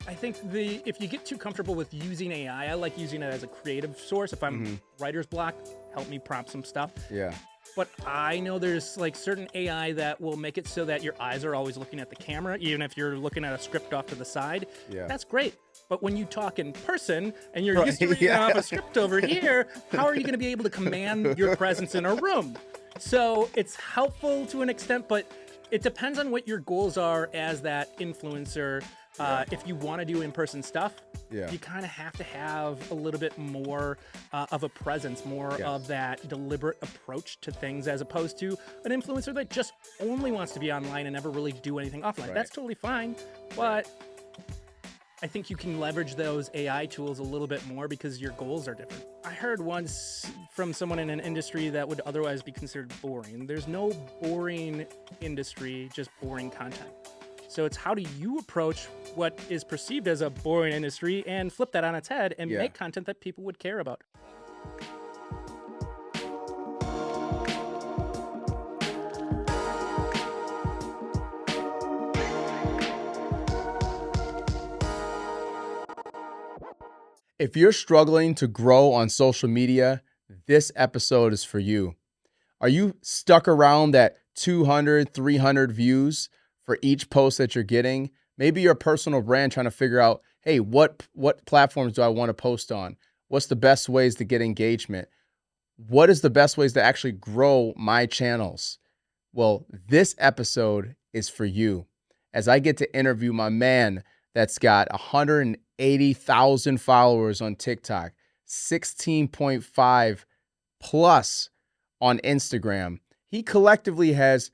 I think if you get too comfortable with using AI, I like using it as a creative source. If I'm writer's block, help me prompt some stuff. Yeah. But I know there's like certain AI that will make it so that your eyes are always looking at the camera, even if you're looking at a script off to the side. Yeah. That's great. But when you talk in person and you're used to reading off a script over here, how are you going to be able to command your presence in a room? So it's helpful to an extent, but it depends on what your goals are as that influencer. If you want to do in-person stuff, you kind of have to have a little bit more of a presence, more of that deliberate approach to things, as opposed to an influencer that just only wants to be online and never really do anything offline. That's totally fine, but I think you can leverage those AI tools a little bit more because your goals are different. I heard once from someone in an industry that would otherwise be considered boring. There's no boring industry, just boring content. So it's how do you approach what is perceived as a boring industry and flip that on its head and make content that people would care about. If you're struggling to grow on social media, this episode is for you. Are you stuck around that 200, 300 views for each post that you're getting? Maybe you're a personal brand trying to figure out, hey, what platforms do I want to post on? What's the best ways to get engagement? What is the best ways to actually grow my channels? Well, this episode is for you, as I get to interview my man that's got 180,000 followers on TikTok, 16.5 plus on Instagram. He collectively has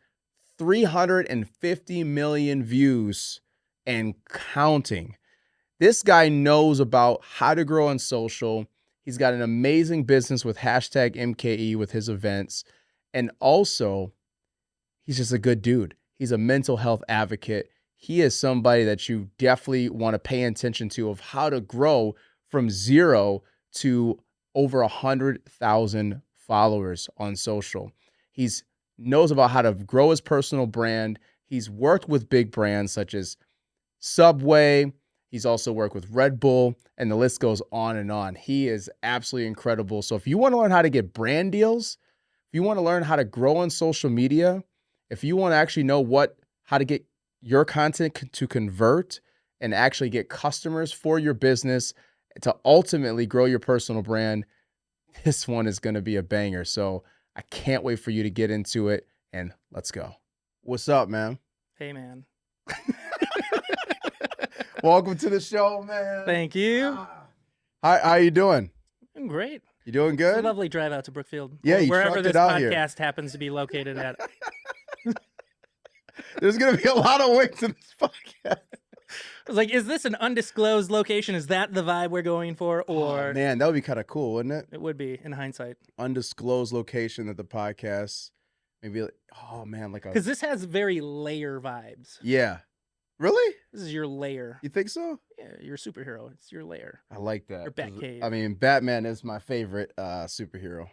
350 million views and counting. This guy knows about how to grow on social. He's got an amazing business with hashtag MKE with his events. And also, he's just a good dude. He's a mental health advocate. He is somebody that you definitely want to pay attention to of how to grow from 0 to over 100,000 followers on social. He's knows about how to grow his personal brand. He's worked with big brands such as Subway. He's also worked with Red Bull, and the list goes on and on. He is absolutely incredible. So if you want to learn how to get brand deals, if you want to learn how to grow on social media, if you want to actually know how to get your content to convert and actually get customers for your business to ultimately grow your personal brand, this one is going to be a banger. So I can't wait for you to get into it, and let's go. What's up, man? Hey, man. Welcome to the show, man. Thank you. How you doing? I'm great. You doing good? It's a lovely drive out to Brookfield. Yeah, you wherever trucked this it out podcast happens to be located at. There's going to be a lot of winks in this podcast. I was like, is this an undisclosed location? Is that the vibe we're going for? Or man, that would be kind of cool, wouldn't it? It would be, in hindsight. Undisclosed location of the podcast. Maybe, because this has very layer vibes. Yeah. Really? This is your layer. You think so? Yeah, you're a superhero. It's your layer. I like that. Your Batcave. I mean, Batman is my favorite superhero.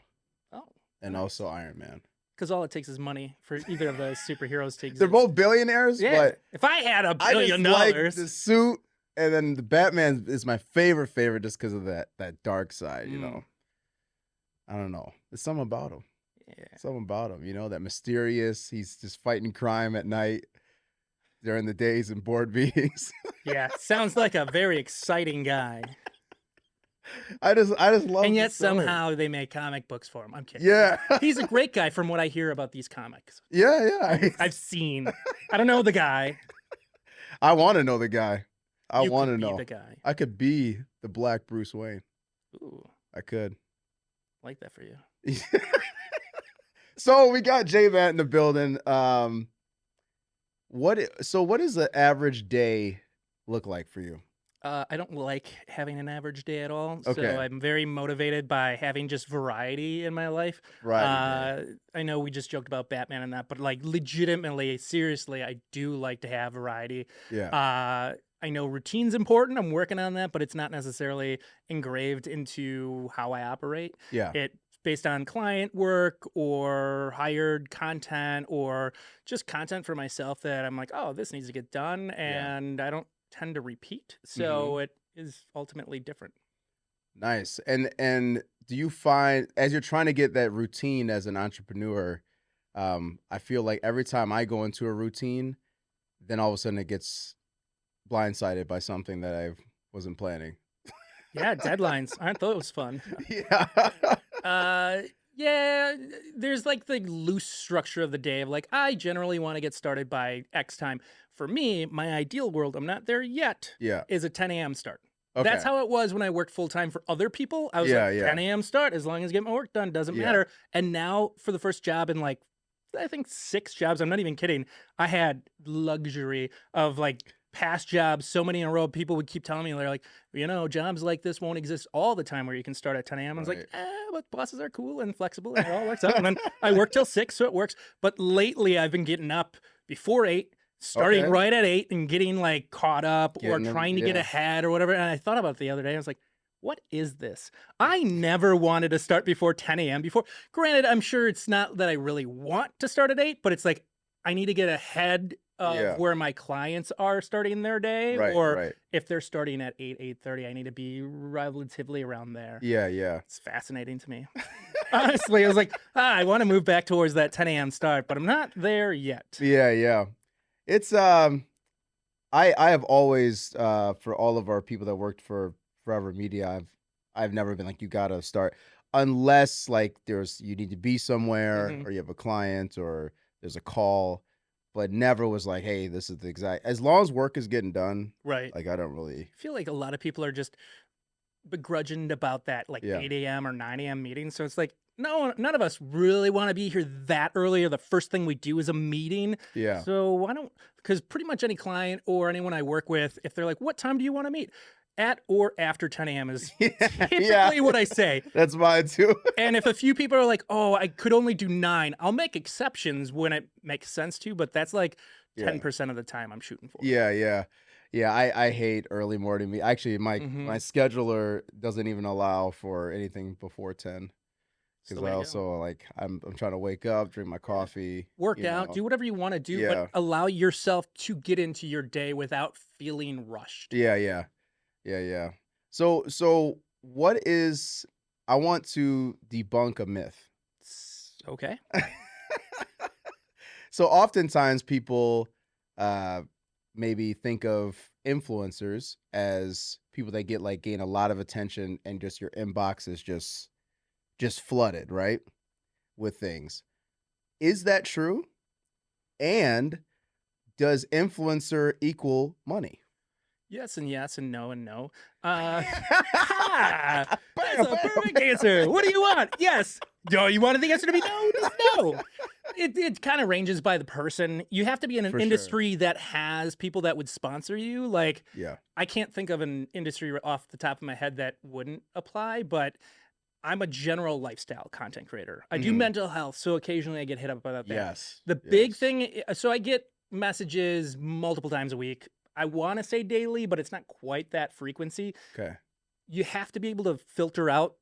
Oh. And nice. Also Iron Man. Because all it takes is money for either of those superheroes to exist. They're both billionaires, but if I had $1 billion, I just like the suit, and then the Batman is my favorite just because of that dark side, you know. I don't know. There's something about him. Yeah. Something about him, you know, that mysterious. He's just fighting crime at night during the days and board meetings. Yeah, sounds like a very exciting guy. I just love. And yet somehow they make comic books for him. I'm kidding. Yeah, he's a great guy from what I hear about these comics. Yeah. I've seen. I don't know the guy. I want to know the guy. I want to know the guy. I could be the Black Bruce Wayne. Ooh, I could. Like that for you. So we got J-Matt in the building. What does the average day look like for you? I don't like having an average day at all. Okay. So I'm very motivated by having just variety in my life. Right. I know we just joked about Batman and that, but like legitimately, seriously, I do like to have variety. Yeah. I know routine's important. I'm working on that, but it's not necessarily engraved into how I operate. Yeah. It's based on client work or hired content or just content for myself that I'm like, oh, this needs to get done. And I don't tend to repeat. So it is ultimately different. Nice. And do you find, as you're trying to get that routine as an entrepreneur, I feel like every time I go into a routine, then all of a sudden it gets blindsided by something that I wasn't planning. Yeah, deadlines. Aren't those fun? Yeah. Yeah, there's like the loose structure of the day of like, I generally want to get started by X time. For me, my ideal world, I'm not there yet, Yeah. is a 10 a.m. start. Okay. That's how it was when I worked full time for other people. I was Yeah, like, yeah. 10 a.m. start, as long as I get my work done, doesn't Yeah. matter. And now for the first job in like, I think 6 jobs, I'm not even kidding, I had luxury of like past jobs, so many in a row. People would keep telling me, they're like, you know, jobs like this won't exist all the time where you can start at 10 a.m. I was like, but bosses are cool and flexible and it all works out. And then I work till 6, so it works. But lately I've been getting up before 8, starting right at 8 and getting like caught up or trying to get ahead or whatever. And I thought about it the other day. I was like, what is this? I never wanted to start before 10 a.m. before. Granted, I'm sure it's not that I really want to start at 8, but it's like I need to get ahead of where my clients are starting their day. If they're starting at 8, 8:30, I need to be relatively around there. Yeah, yeah. It's fascinating to me. Honestly, I was like, I want to move back towards that 10 a.m. start, but I'm not there yet. Yeah, yeah. It's I have always for all of our people that worked for Forever Media, I've never been like, you gotta start unless like you need to be somewhere or you have a client or there's a call, but never was like, hey, this is the exact, as long as work is getting done, right? Like I don't really feel like a lot of people are just begrudging about that like 8 a.m. or 9 a.m. meeting. So it's like, no, none of us really want to be here that early, or the first thing we do is a meeting. Yeah. So why don't, because pretty much any client or anyone I work with, if they're like, what time do you want to meet? At or after 10 a.m. is typically what I say. That's mine too. And if a few people are like, oh, I could only do 9, I'll make exceptions when it makes sense to, but that's like 10% of the time I'm shooting for. Yeah, yeah. Yeah, I hate early morning meetings. Actually, my scheduler doesn't even allow for anything before 10. Because I also like I'm trying to wake up, drink my coffee, work out, do whatever you want to do, but allow yourself to get into your day without feeling rushed. Yeah, yeah. Yeah, yeah. So what is, I want to debunk a myth. Okay. So oftentimes people maybe think of influencers as people that gain a lot of attention and just your inbox is just flooded, right? With things. Is that true? And does influencer equal money? Yes and yes and no and no. That's a perfect answer. What do you want? Yes. No, you wanted the answer to be no? No. It kind of ranges by the person. You have to be in an industry that has people that would sponsor you. Like, I can't think of an industry off the top of my head that wouldn't apply, but I'm a general lifestyle content creator. I do mental health, so occasionally I get hit up about that. Yes. The big thing, so I get messages multiple times a week. I want to say daily, but it's not quite that frequency. Okay. You have to be able to filter out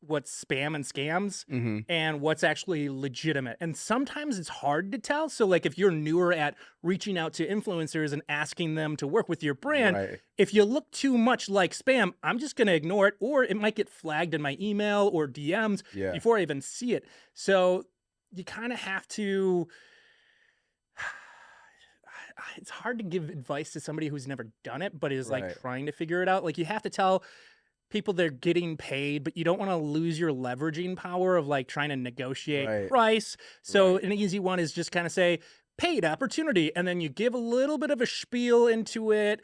what's spam and scams and what's actually legitimate. And sometimes it's hard to tell. So like if you're newer at reaching out to influencers and asking them to work with your brand, if you look too much like spam, I'm just going to ignore it, or it might get flagged in my email or DMs before I even see it. So you kind of have to, it's hard to give advice to somebody who's never done it, but is like trying to figure it out. Like you have to tell people they're getting paid, but you don't want to lose your leveraging power of like trying to negotiate price. So an easy one is just kind of say paid opportunity. And then you give a little bit of a spiel into it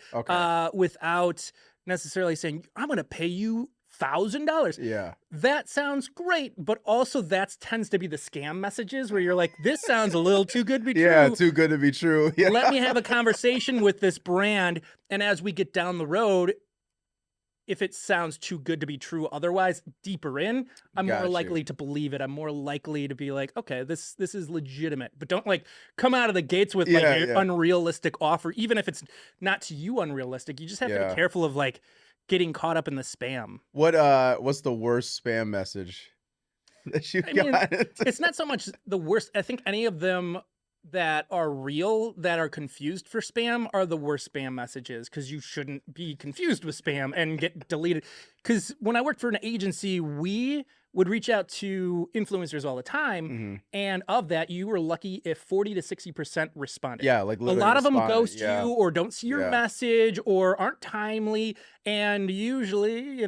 without necessarily saying, I'm going to pay you $1,000. Yeah. That sounds great, but also that tends to be the scam messages where you're like, this sounds a little too good to be true. Yeah, too good to be true. Yeah. Let me have a conversation with this brand, and as we get down the road, if it sounds too good to be true otherwise, deeper in, I'm more likely to believe it. I'm more likely to be like, okay, this is legitimate. But don't like come out of the gates with like an unrealistic offer, even if it's not to you unrealistic. You just have to be careful of like getting caught up in the spam. What's the worst spam message that you got? It's not so much the worst. I think any of them that are real, that are confused for spam, are the worst spam messages, because you shouldn't be confused with spam and get deleted. Because when I worked for an agency, we would reach out to influencers all the time, Mm-hmm. and of that, you were lucky if 40 to 60% responded. Yeah, like A literally lot of them responded. ghost Yeah. you or don't see your Yeah. message or aren't timely, and usually,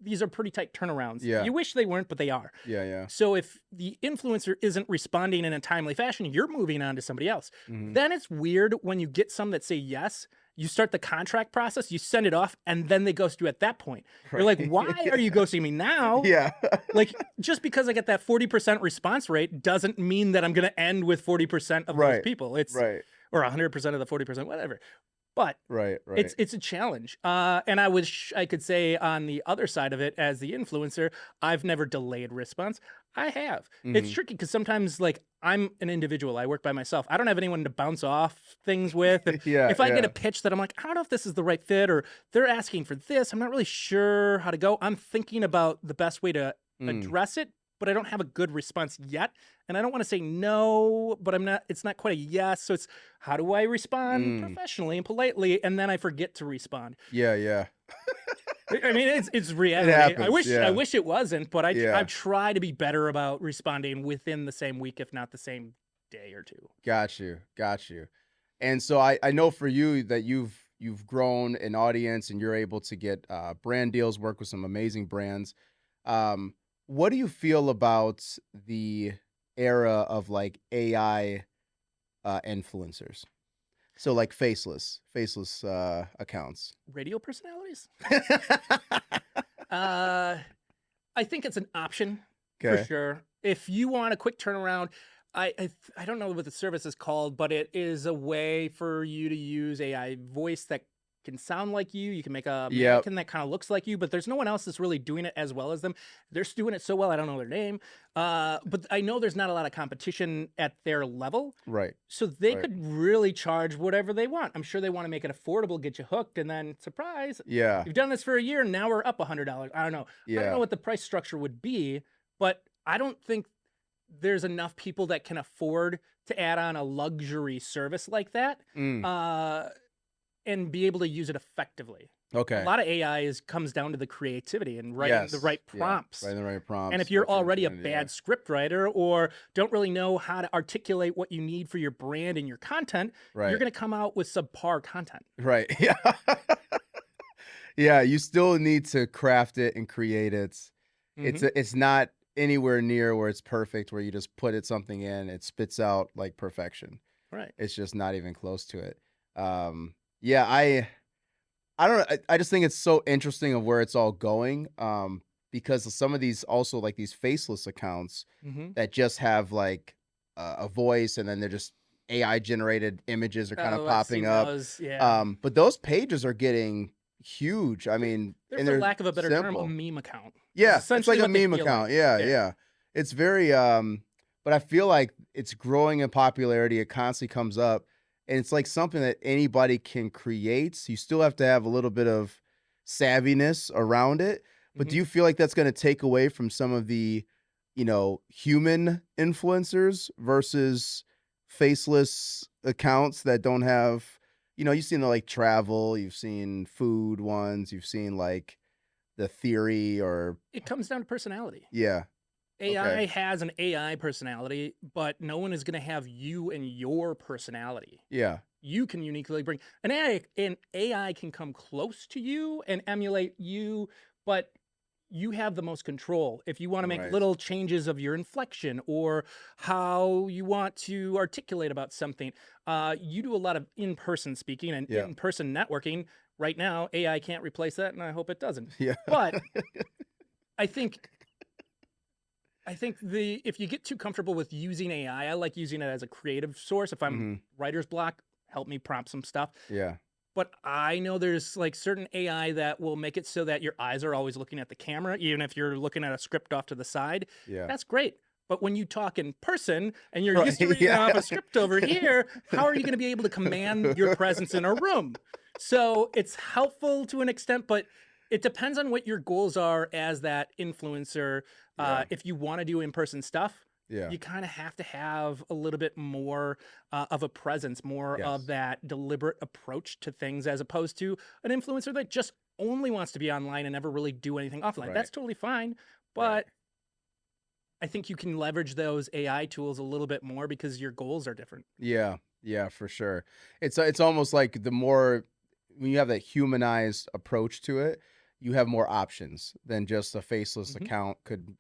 these are pretty tight turnarounds. Yeah. You wish they weren't, but they are. Yeah. Yeah. So if the influencer isn't responding in a timely fashion, you're moving on to somebody else. Mhm. Then it's weird when you get some that say yes, you start the contract process, you send it off, and then they ghost you at that point. You're like, Right. why are you ghosting me now? Yeah. Like, just because I get that 40% response rate doesn't mean that I'm going to end with 40% of those Right. people. It's Right. or 100% of the 40%, whatever. But Right. it's a challenge. And I wish I could say on the other side of it, as the influencer, I've never delayed response. I have. It's Mhm. tricky because sometimes, like, I'm an individual. I work by myself. I don't have anyone to bounce off things with. And Yeah. if I get yeah. a pitch that I'm like, I don't know if this is the right fit, or they're asking for this, I'm not really sure how to go. I'm thinking about the best way to Mm. address it, but I don't have a good response yet. And I don't want to say no, but it's not quite a yes. So it's, how do I respond Mm. professionally and politely? And then I forget to respond. Yeah. Yeah. I mean, it's reality. happens, I yeah. wish it wasn't, but I Yeah. try to be better about responding within the same week, if not the same day or two. Got you. Got you. And so I know for you that you've grown an audience and you're able to get brand deals, work with some amazing brands. What do you feel about the era of like AI influencers? So like faceless accounts. Radio personalities? I think it's an option for Okay. sure. If you want a quick turnaround, I don't know what the service is called, but it is a way for you to use AI voice that can sound like you. You can make a Yep. mannequin that kind of looks like you, but there's no one else that's really doing it as well as them. They're doing it so well, I don't know their name. But I know there's not a lot of competition at their level. Right. So they Right. could really charge whatever they want. I'm sure they want to make it affordable, get you hooked, and then surprise, Yeah. you've done this for a year, and now we're up $100. I don't know. I don't know Yeah. what the price structure would be, but I don't think there's enough people that can afford to add on a luxury service like that, Mm. and be able to use it effectively. A Okay. lot of AI comes down to the creativity and writing the right Yeah. prompts. Writing the right prompts. And if you're what you're already a trying to bad script writer or don't really know how to articulate what you need for your brand and your content, Right. you're going to come out with subpar content. Right. Yeah. Yeah. You still need to craft it and create it. Mhm. It's not anywhere near where it's perfect, where you just put something in, it spits out like perfection. Right. It's just not even close to it. Yeah, I don't know. I just think it's so interesting of where it's all going. Because some of these also like these faceless accounts Mm-hmm. that just have like a voice and then they're just AI generated images are kind of Oh, I've popping seen up. those, yeah. But those pages are getting huge. I mean, They're, and for they're lack of a better term, a simple. meme account. Yeah, it's essentially like a what they meme feel account. like. Yeah, Yeah. yeah. It's very but I feel like it's growing in popularity. It constantly comes up and it's like something that anybody can create. You still have to have a little bit of savviness around it. But do Mhm. you feel like that's going to take away from some of the, human influencers versus faceless accounts that don't have, you've seen the like travel, you've seen food ones, you've seen like the theory or It comes down to personality. yeah. AI Okay. has an AI personality, but no one is going to have you and your personality. Yeah. You can uniquely bring an AI can come close to you and emulate you, but you have the most control. If you want to make Right. little changes of your inflection or how you want to articulate about something, you do a lot of in-person speaking and Yeah. in-person networking. Right now, AI can't replace that, and I hope it doesn't. Yeah. But I think if you get too comfortable with using AI, I like using it as a creative source. If I'm Mhm. writer's block, help me prompt some stuff. Yeah. But I know there's like certain AI that will make it so that your eyes are always looking at the camera, even if you're looking at a script off to the side. Yeah. That's great. But when you talk in person and you're Right, used to reading yeah. off a script over here, how are you going to be able to command your presence in a room? So it's helpful to an extent, but it depends on what your goals are as that influencer. Yeah. If you want to do in-person stuff, Yeah. you kind of have to have a little bit more of a presence, more of Yes. that deliberate approach to things, as opposed to an influencer that just only wants to be online and never really do anything offline. Right. That's totally fine, Right. but I think you can leverage those AI tools a little bit more because your goals are different. Yeah. Yeah, for sure. It's almost like the more when you have that humanized approach to it, you have more options than just a faceless Mhm. account could,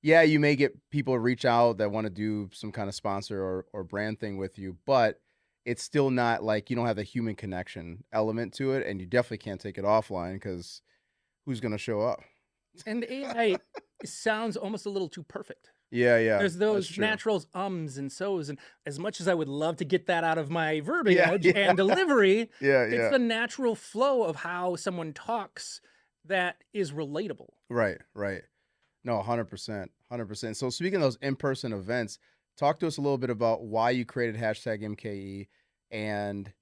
yeah, you may get people reach out that want to do some kind of sponsor or brand thing with you, but it's still not like you don't have the human connection element to it, and you definitely can't take it offline because who's gonna show up? And AI sounds almost a little too perfect. Yeah, yeah, There's that's those true. natural ums and so's, and as much as I would love to get that out of my Yeah, verbiage yeah, and delivery, yeah, it's yeah. the natural flow of how someone talks that is relatable. Right, right. No, 100%, 100%. So speaking of those in-person events, talk to us a little bit about why you created hashtag MKE and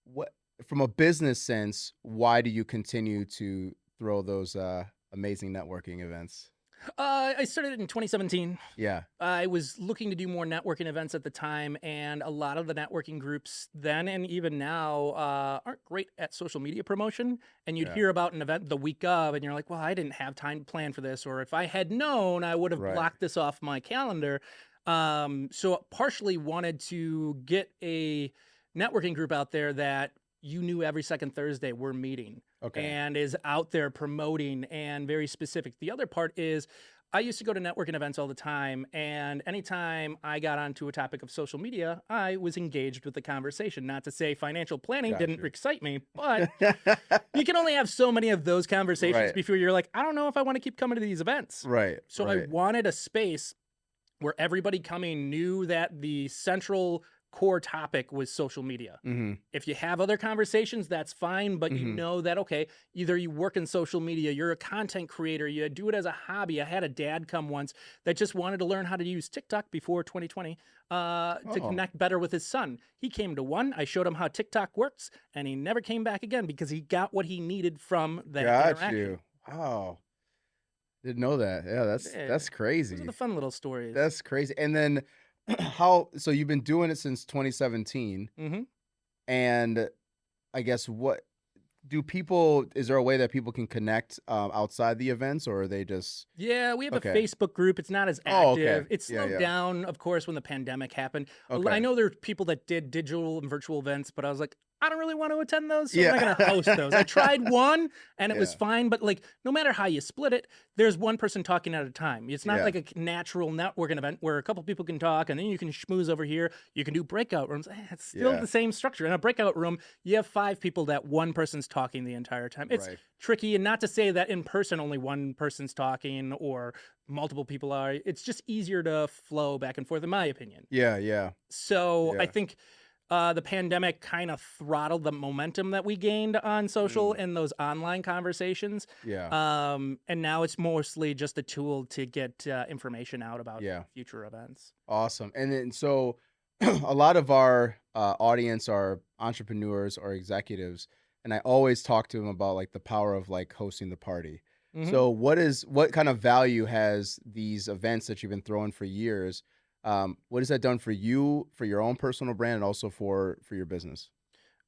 what, from a business sense, why do you continue to throw those amazing networking events? I started in 2017. Yeah. I was looking to do more networking events at the time, and a lot of the networking groups then and even now aren't great at social media promotion. And you'd Yeah. hear about an event the week of, and you're like, well, I didn't have time to plan for this, or if I had known, I would have Right. blocked this off my calendar. So partially wanted to get a networking group out there that you knew every second Thursday we're meeting Okay. and is out there promoting and very specific. The other part is I used to go to networking events all the time, and anytime I got onto a topic of social media, I was engaged with the conversation. Not to say financial planning Got didn't you. excite me, but you can only have so many of those conversations Right. before you're like, I don't know if I want to keep coming to these events. Right. So I Right. wanted a space where everybody coming knew that the central core topic was social media. Mm-hmm. If you have other conversations, that's fine, but you Mm-hmm. know that, okay, either you work in social media, you're a content creator, you do it as a hobby. I had a dad come once that just wanted to learn how to use TikTok before 2020 to Oh, connect better with his son. He came to one, I showed him how TikTok works, and he never came back again because he got what he needed from that got interaction. you. Wow. Didn't know that. Yeah, that's Yeah, that's those are crazy. the fun little stories. That's crazy. And then so you've been doing it since 2017, hmm and I guess what do people is there a way that people can connect outside the events, or are they just Yeah, we have a okay? Facebook group. It's not as Oh, okay. active. It Yeah, slowed yeah. down, of course, when the pandemic happened. I Okay. know there are people that did digital and virtual events, but I was like, I don't really want to attend those, so I'm Yeah. not going to host those. I tried one and it was Yeah. fine, but like no matter how you split it, there's one person talking at a time. It's not Yeah. like a natural networking event where a couple people can talk and then you can schmooze over here. You can do breakout rooms. It's still Yeah. the same structure. In a breakout room, you have 5 people that one person's talking the entire time. It's Right. tricky, and not to say that in person only one person's talking or multiple people are. It's just easier to flow back and forth, in my opinion. Yeah, yeah. So I Yeah. think the pandemic kind of throttled the momentum that we gained on social Mm, and those online conversations. yeah. And now it's mostly just a tool to get information out about Yeah. future events. Awesome. And then so a lot of our audience are entrepreneurs or executives, and I always talk to them about like the power of like hosting the party. hmm So what kind of value has these events that you've been throwing for years? What has that done for you, for your own personal brand, and also for your business?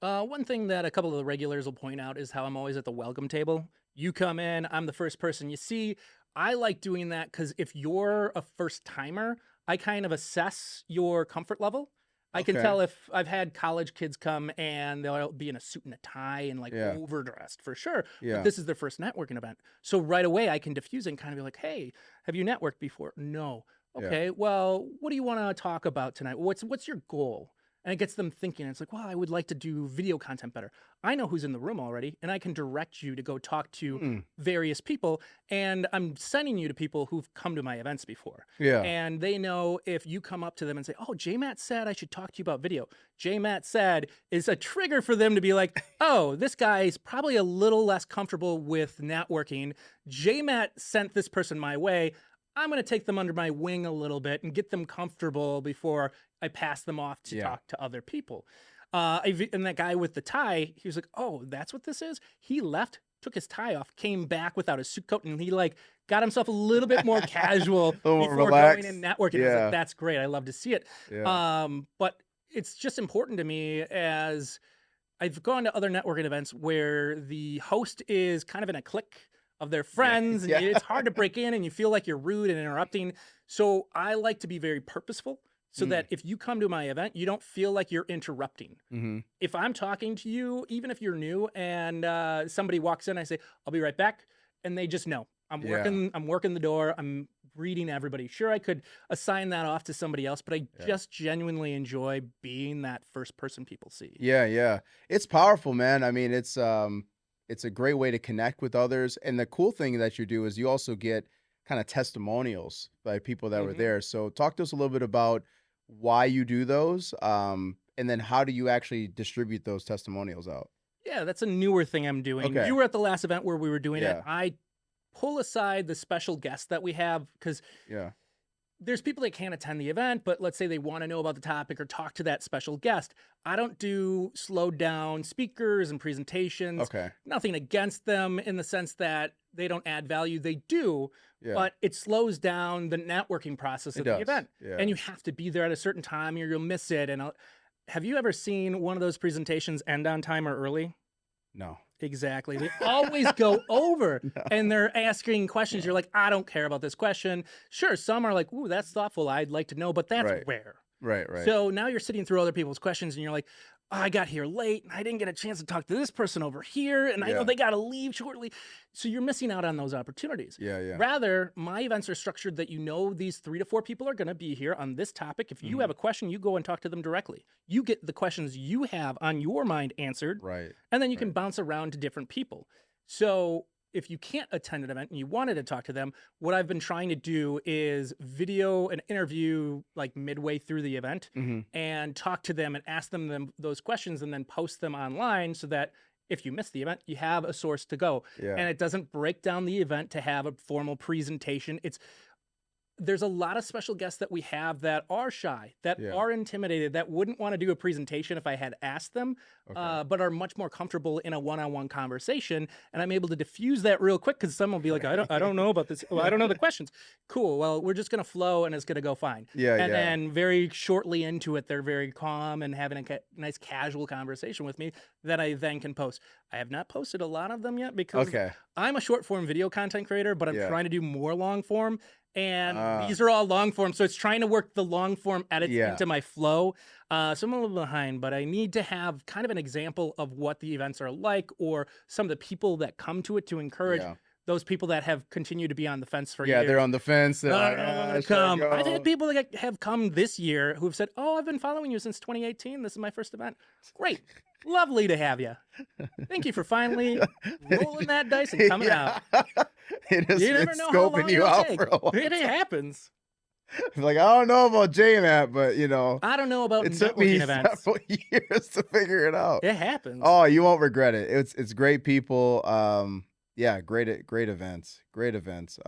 One thing that a couple of the regulars will point out is how I'm always at the welcome table. You come in, I'm the first person you see. I like doing that because if you're a first timer, I kind of assess your comfort level. I can Okay. tell if I've had college kids come and they'll be in a suit and a tie and like Yeah. overdressed for sure, but Yeah. this is their first networking event. So right away I can diffuse it and kind of be like, hey, have you networked before? No. Yeah. Okay, well, what do you want to talk about tonight? What's your goal? And it gets them thinking. It's like, well, I would like to do video content better. I know who's in the room already, and I can direct you to go talk to Mm, various people. And I'm sending you to people who've come to my events before. yeah. And they know if you come up to them and say, oh, J Matt said I should talk to you about video. J Matt said is a trigger for them to be like, oh, this guy's probably a little less comfortable with networking. J Matt sent this person my way. I'm going to take them under my wing a little bit and get them comfortable before I pass them off to Yeah. talk to other people. And that guy with the tie, he was like, oh, that's what this is? He left took his tie off, came back without his suit coat, and he like got himself a little bit more casual A little more before relaxed. going and networking. I was Yeah. like, that's great. I love to see it. Yeah. But it's just important to me as I've gone to other networking events where the host is kind of in a clique of their friends, and Yeah. it's hard to break in, and you feel like you're rude and interrupting. So I like to be very purposeful so that if you come to my event, you don't feel like you're interrupting. Mm-hmm. If I'm talking to you, even if you're new, and somebody walks in, I say, "I'll be right back," and they just know I'm working. I'm working the door. I'm reading everybody. Sure, I could assign that off to somebody else, but I just genuinely enjoy being that first person people see. Yeah, yeah. It's powerful, man. I mean, it's a great way to connect with others. And the cool thing that you do is you also get kind of testimonials by people that were there. So talk to us a little bit about why you do those. And then how do you actually distribute those testimonials out? Yeah, that's a newer thing I'm doing. Okay. You were at the last event where we were doing it. Yeah. I pull aside the special guests that we have because Yeah. there's people that can't attend the event, but let's say they want to know about the topic or talk to that special guest. I don't do slowed down speakers and presentations. Okay. Nothing against them in the sense that they don't add value. They do, Yeah. but it slows down the networking process of the event. Yeah. And you have to be there at a certain time or you'll miss it. And have you ever seen one of those presentations end on time or early? No. Exactly. They always go over and they're asking questions. You're like, I don't care about this question. Sure, some are like, ooh, that's thoughtful. I'd like to know, but that's rare. Right. So now you're sitting through other people's questions and you're like, oh, I got here late and I didn't get a chance to talk to this person over here. And I know they got to leave shortly. So you're missing out on those opportunities. Yeah. Rather, my events are structured that you know these 3 to 4 people are going to be here on this topic. If you have a question, you go and talk to them directly. You get the questions you have on your mind answered. Right. And then you can bounce around to different people. So if you can't attend an event and you wanted to talk to them, what I've been trying to do is video an interview like midway through the event and talk to them and ask them those questions and then post them online so that if you miss the event, you have a source to go. Yeah. And it doesn't break down the event to have a formal presentation. There's a lot of special guests that we have that are shy, that are intimidated, that wouldn't want to do a presentation if I had asked them, but are much more comfortable in a one-on-one conversation. And I'm able to diffuse that real quick because someone will be like, I don't know about this. Well, I don't know the questions. Cool. Well, we're just going to flow and it's going to go fine. And then very shortly into it, they're very calm and having a nice casual conversation with me that I then can post. I have not posted a lot of them yet because I'm a short form video content creator, but I'm trying to do more long form. And these are all long form. So it's trying to work the long form edits into my flow. So I'm a little behind, but I need to have kind of an example of what the events are like or some of the people that come to it to encourage those people that have continued to be on the fence for years. Yeah, they're on the fence. Come. I've had people that have come this year who have said, oh, I've been following you since 2018. This is my first event. Great. Lovely to have you. Thank you for finally rolling that dice and coming out. You never know how long it'll take. For a while. It happens. Like, I don't know about JMAT, but I don't know about it took me events. several years to figure it out. It happens. Oh, you won't regret it. It's great people. Great events. Great events.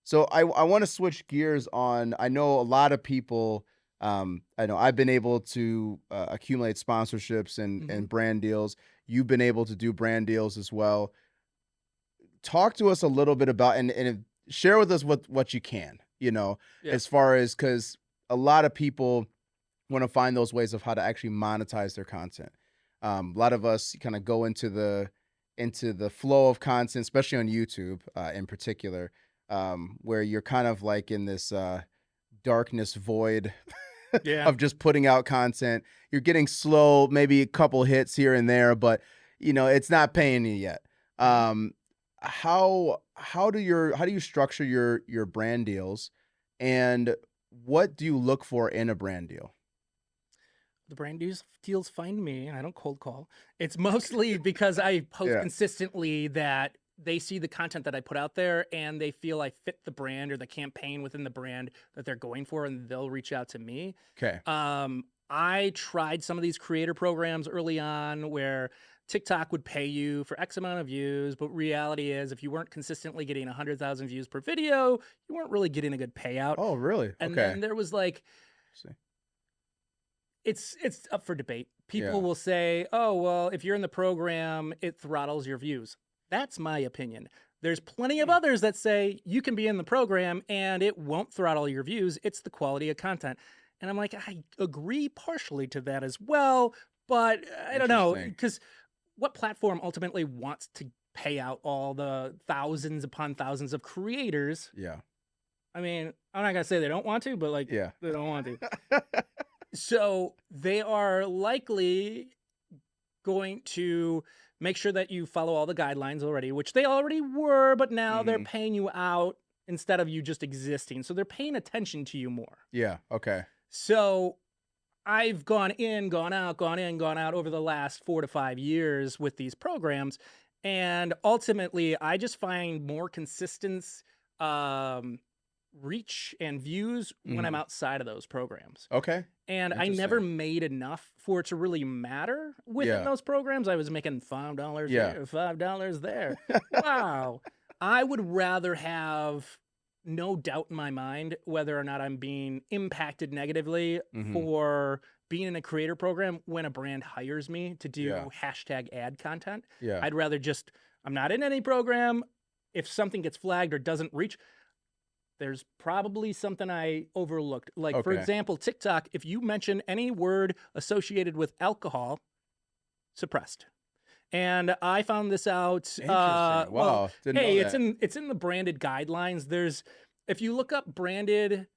So I want to switch gears on. I know a lot of people. I know I've been able to accumulate sponsorships and brand deals. You've been able to do brand deals as well. Talk to us a little bit about and share with us what you can, as far as, because a lot of people want to find those ways of how to actually monetize their content. A lot of us kind of go into the flow of content, especially on YouTube in particular, where you're kind of like in this darkness void of just putting out content. You're getting slow, maybe a couple hits here and there, but it's not paying you yet. How do you structure your brand deals, and what do you look for in a brand deal? The brand deals find me. I don't cold call. It's mostly because I post consistently that they see the content that I put out there and they feel I fit the brand or the campaign within the brand that they're going for, and they'll reach out to me. Okay. I tried some of these creator programs early on where TikTok would pay you for X amount of views, but reality is if you weren't consistently getting 100,000 views per video, you weren't really getting a good payout. Oh, really? And then there was like, it's up for debate, people will say, oh, well, if you're in the program, it throttles your views. That's my opinion. There's plenty of others that say you can be in the program and it won't throttle your views. It's the quality of content. And I'm like, I agree partially to that as well, but I don't know, because what platform ultimately wants to pay out all the thousands upon thousands of creators? Yeah. I mean, I'm not gonna say they don't want to, but like, Yeah. they don't want to. So they are likely going to make sure that you follow all the guidelines already, which they already were, but now they're paying you out instead of you just existing. So they're paying attention to you more. Yeah. Okay. So I've gone in, gone out, gone in, gone out over the last 4 to 5 years with these programs. And ultimately, I just find more consistent reach and views when I'm outside of those programs. Okay. And I never made enough for it to really matter within those programs. I was making $5 here, $5 there. Wow. I would rather have no doubt in my mind whether or not I'm being impacted negatively for being in a creator program when a brand hires me to do hashtag ad content. Yeah. I'd rather just, I'm not in any program. If something gets flagged or doesn't reach, there's probably something I overlooked. Like, for example, TikTok, if you mention any word associated with alcohol, suppressed. And I found this out. Interesting. Wow. Well, Didn't hey, know that. it's in the branded guidelines. If you look up branded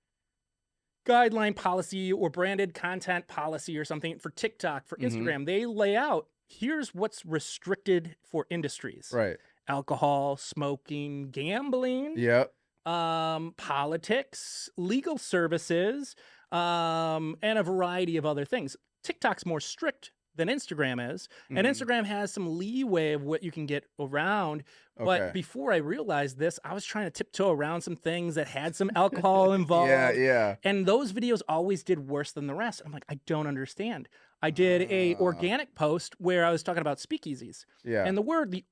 guideline policy or branded content policy or something for TikTok, for Instagram, they lay out, here's what's restricted for industries. Right. Alcohol, smoking, gambling. Yep. Politics, legal services, and a variety of other things. TikTok's more strict than Instagram is, and Instagram has some leeway of what you can get around. But before I realized this, I was trying to tiptoe around some things that had some alcohol involved. Yeah. And those videos always did worse than the rest. I'm like, I don't understand. I did a organic post where I was talking about speakeasies. Yeah. And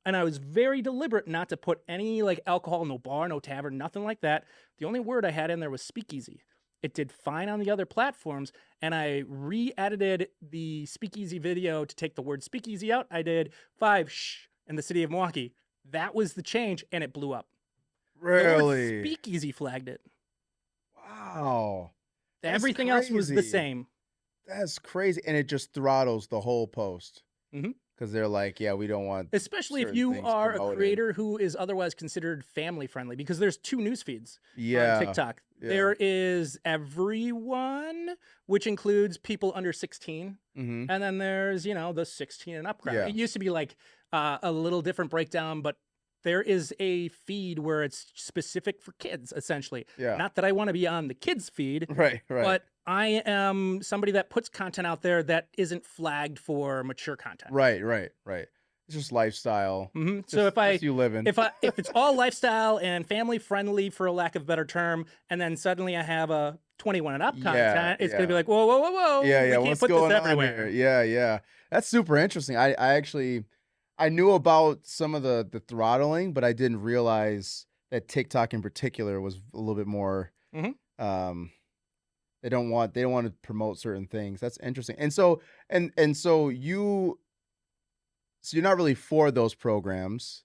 and I was very deliberate not to put any like alcohol, no bar, no tavern, nothing like that. The only word I had in there was speakeasy. It did fine on the other platforms, and I re-edited the speakeasy video to take the word speakeasy out. I did 5 shh in the city of Milwaukee. That was the change, and it blew up. Really? The word speakeasy flagged it. Wow. Everything else was the same. That's crazy. And it just throttles the whole post. Because they're like, yeah, we don't want. Especially if you are a creator who is otherwise considered family friendly, because there's 2 news feeds on TikTok. Yeah. There is everyone, which includes people under 16. And then there's, the 16 and up crowd. Yeah. It used to be like a little different breakdown, but there is a feed where it's specific for kids, essentially. Yeah. Not that I want to be on the kids feed. Right. But I am somebody that puts content out there that isn't flagged for mature content. Right. It's just lifestyle. So if you live in. if it's all lifestyle and family friendly, for a lack of a better term, and then suddenly I have a 21 and up content, it's gonna be like, whoa. Yeah. We can't What's put going this on everywhere. here? Yeah. That's super interesting. I knew about some of the throttling, but I didn't realize that TikTok in particular was a little bit more. They don't want to promote certain things. That's interesting. And so you're not really for those programs,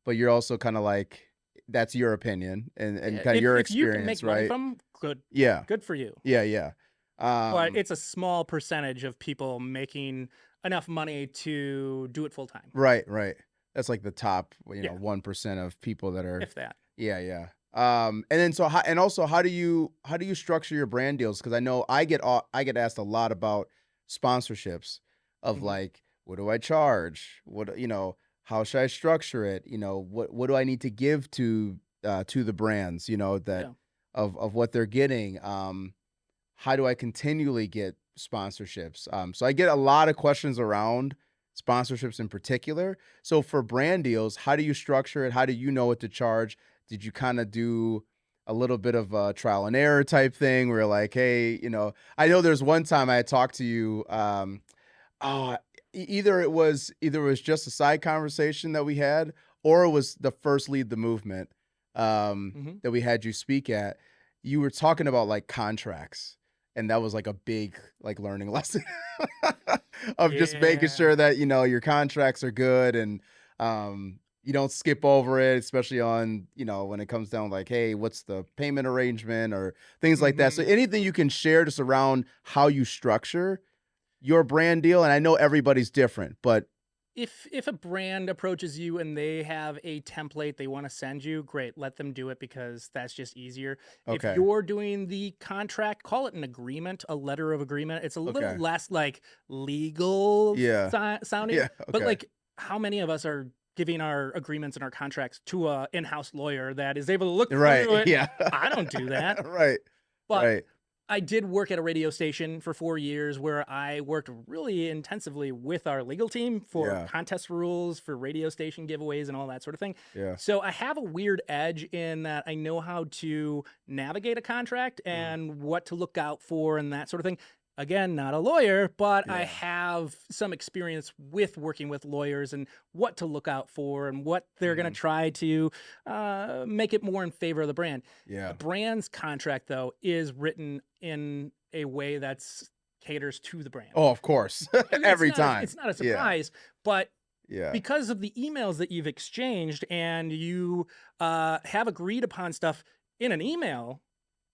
but you're also kind of like, that's your opinion and kind of your experience, if you can make money from them, good. Yeah. Good for you. Yeah. But it's a small percentage of people making enough money to do it full time. Right. That's like the top, 1% of people that are, if that. Yeah. And then how do you structure your brand deals? Because I know I get asked a lot about sponsorships of like, what do I charge? How should I structure it? What do I need to give to the brands? Of what they're getting. How do I continually get sponsorships? So I get a lot of questions around sponsorships in particular. So for brand deals, how do you structure it? How do you know what to charge? Did you kind of do a little bit of a trial and error type thing where like, hey, I know there's one time I had talked to you, either it was just a side conversation that we had, or it was the first Lead the Movement that we had you speak at. You were talking about like contracts And that was like a big like learning lesson of just making Yeah. sure that, your contracts are good and you don't skip over it, especially on, when it comes down like, hey, what's the payment arrangement or things like that. So Mhm. anything you can share just around how you structure your brand deal. And I know everybody's different, but If a brand approaches you and they have a template they want to send you, great, let them do it because that's just easier. If okay. you're doing the contract, call it an agreement, a letter of agreement. It's a little Okay. less like legal Yeah. sounding, Yeah. but Okay. like how many of us are giving our agreements and our contracts to a in-house lawyer that is able to look through Right. it? Yeah. I don't do that. Right. But Right. I did work at a radio station for 4 years where I worked really intensively with our legal team for Yeah. contest rules, for radio station giveaways, and all that sort of thing. Yeah. So I have a weird edge in that I know how to navigate a contract Mhm. and what to look out for and that sort of thing. Again, not a lawyer, but I Yeah. have some experience with working with lawyers and what to look out for and what they're going to Mhm. try to make it more in favor of the brand. A Yeah. brand's contract, though, is written in a way that's caters to the brand. Oh, of course. It's Every not a, time. it's not a Yeah. surprise, but Yeah. because of the emails that you've exchanged and you have agreed upon stuff in an email,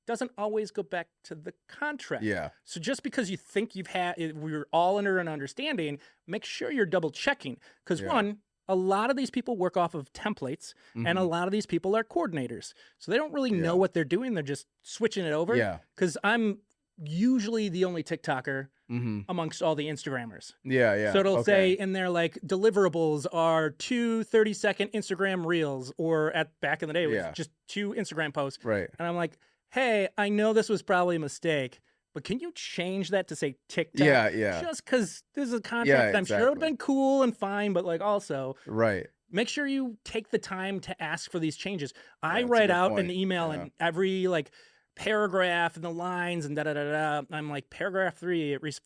doesn't always go back to the contract. Yeah. So just because you think we're all under an understanding, make sure you're double checking. Because Yeah. one, a lot of these people work off of templates, and a Mhm. lot of these people are coordinators. So they don't really know Yeah. what they're doing. They're just switching it over. Yeah. Because I'm usually the only TikToker Mhm. amongst all the Instagrammers. Yeah, So yeah. it'll say Okay. in there like deliverables are 2 30-second Instagram reels, or at back in the day it was Yeah. just 2 Instagram posts. Right. And I'm like, hey, I know this was probably a mistake, but can you change that to say TikTok? Yeah, yeah. Just because this is a Yeah, contract that I'm sure would have exactly. been cool and fine, but like also Right. make sure you take the time to ask for these changes. I Yeah, that's a write good out an point. email Yeah. and every like paragraph and the lines and da da da da. I'm like, paragraph 3, it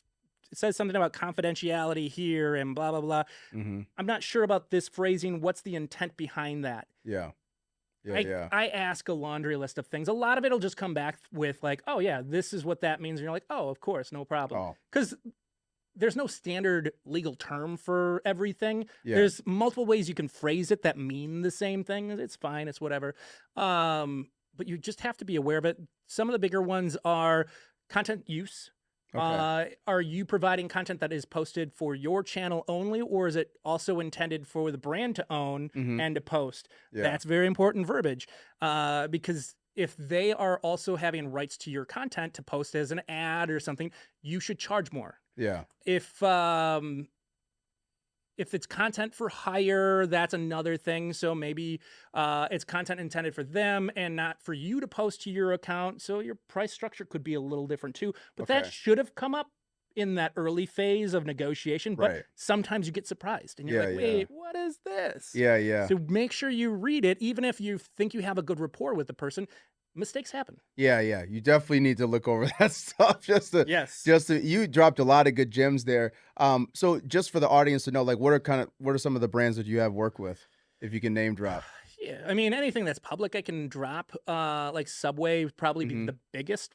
says something about confidentiality here and blah blah blah. Mhm. I'm not sure about this phrasing. What's the intent behind that? Yeah. Yeah, I yeah. I ask a laundry list of things. A lot of it'll just come back with like, oh yeah, this is what that means, and you're like, oh, of course, no problem, Oh, because there's no standard legal term for everything. yeah. There's multiple ways you can phrase it that mean the same thing. It's fine. It's whatever. But you just have to be aware of it. Some of the bigger ones are content use. Okay. Are you providing content that is posted for your channel only, or is it also intended for the brand to own Mhm. and to post? Yeah. That's very important verbiage, because if they are also having rights to your content to post as an ad or something, you should charge more. Yeah. If it's content for hire, that's another thing. So maybe it's content intended for them and not for you to post to your account. So your price structure could be a little different too. But that Okay. should have come up in that early phase of negotiation. But Right. sometimes you get surprised and you're Yeah, like, yeah. wait, what is this? Yeah, yeah. So make sure you read it, even if you think you have a good rapport with the person. Mistakes happen. Yeah, yeah. You definitely need to look over that stuff Yes. you dropped a lot of good gems there. So just for the audience to know, like what are some of the brands that you have worked with, if you can name drop? Yeah, I mean anything that's public I can drop. Like Subway would probably be Mhm. the biggest.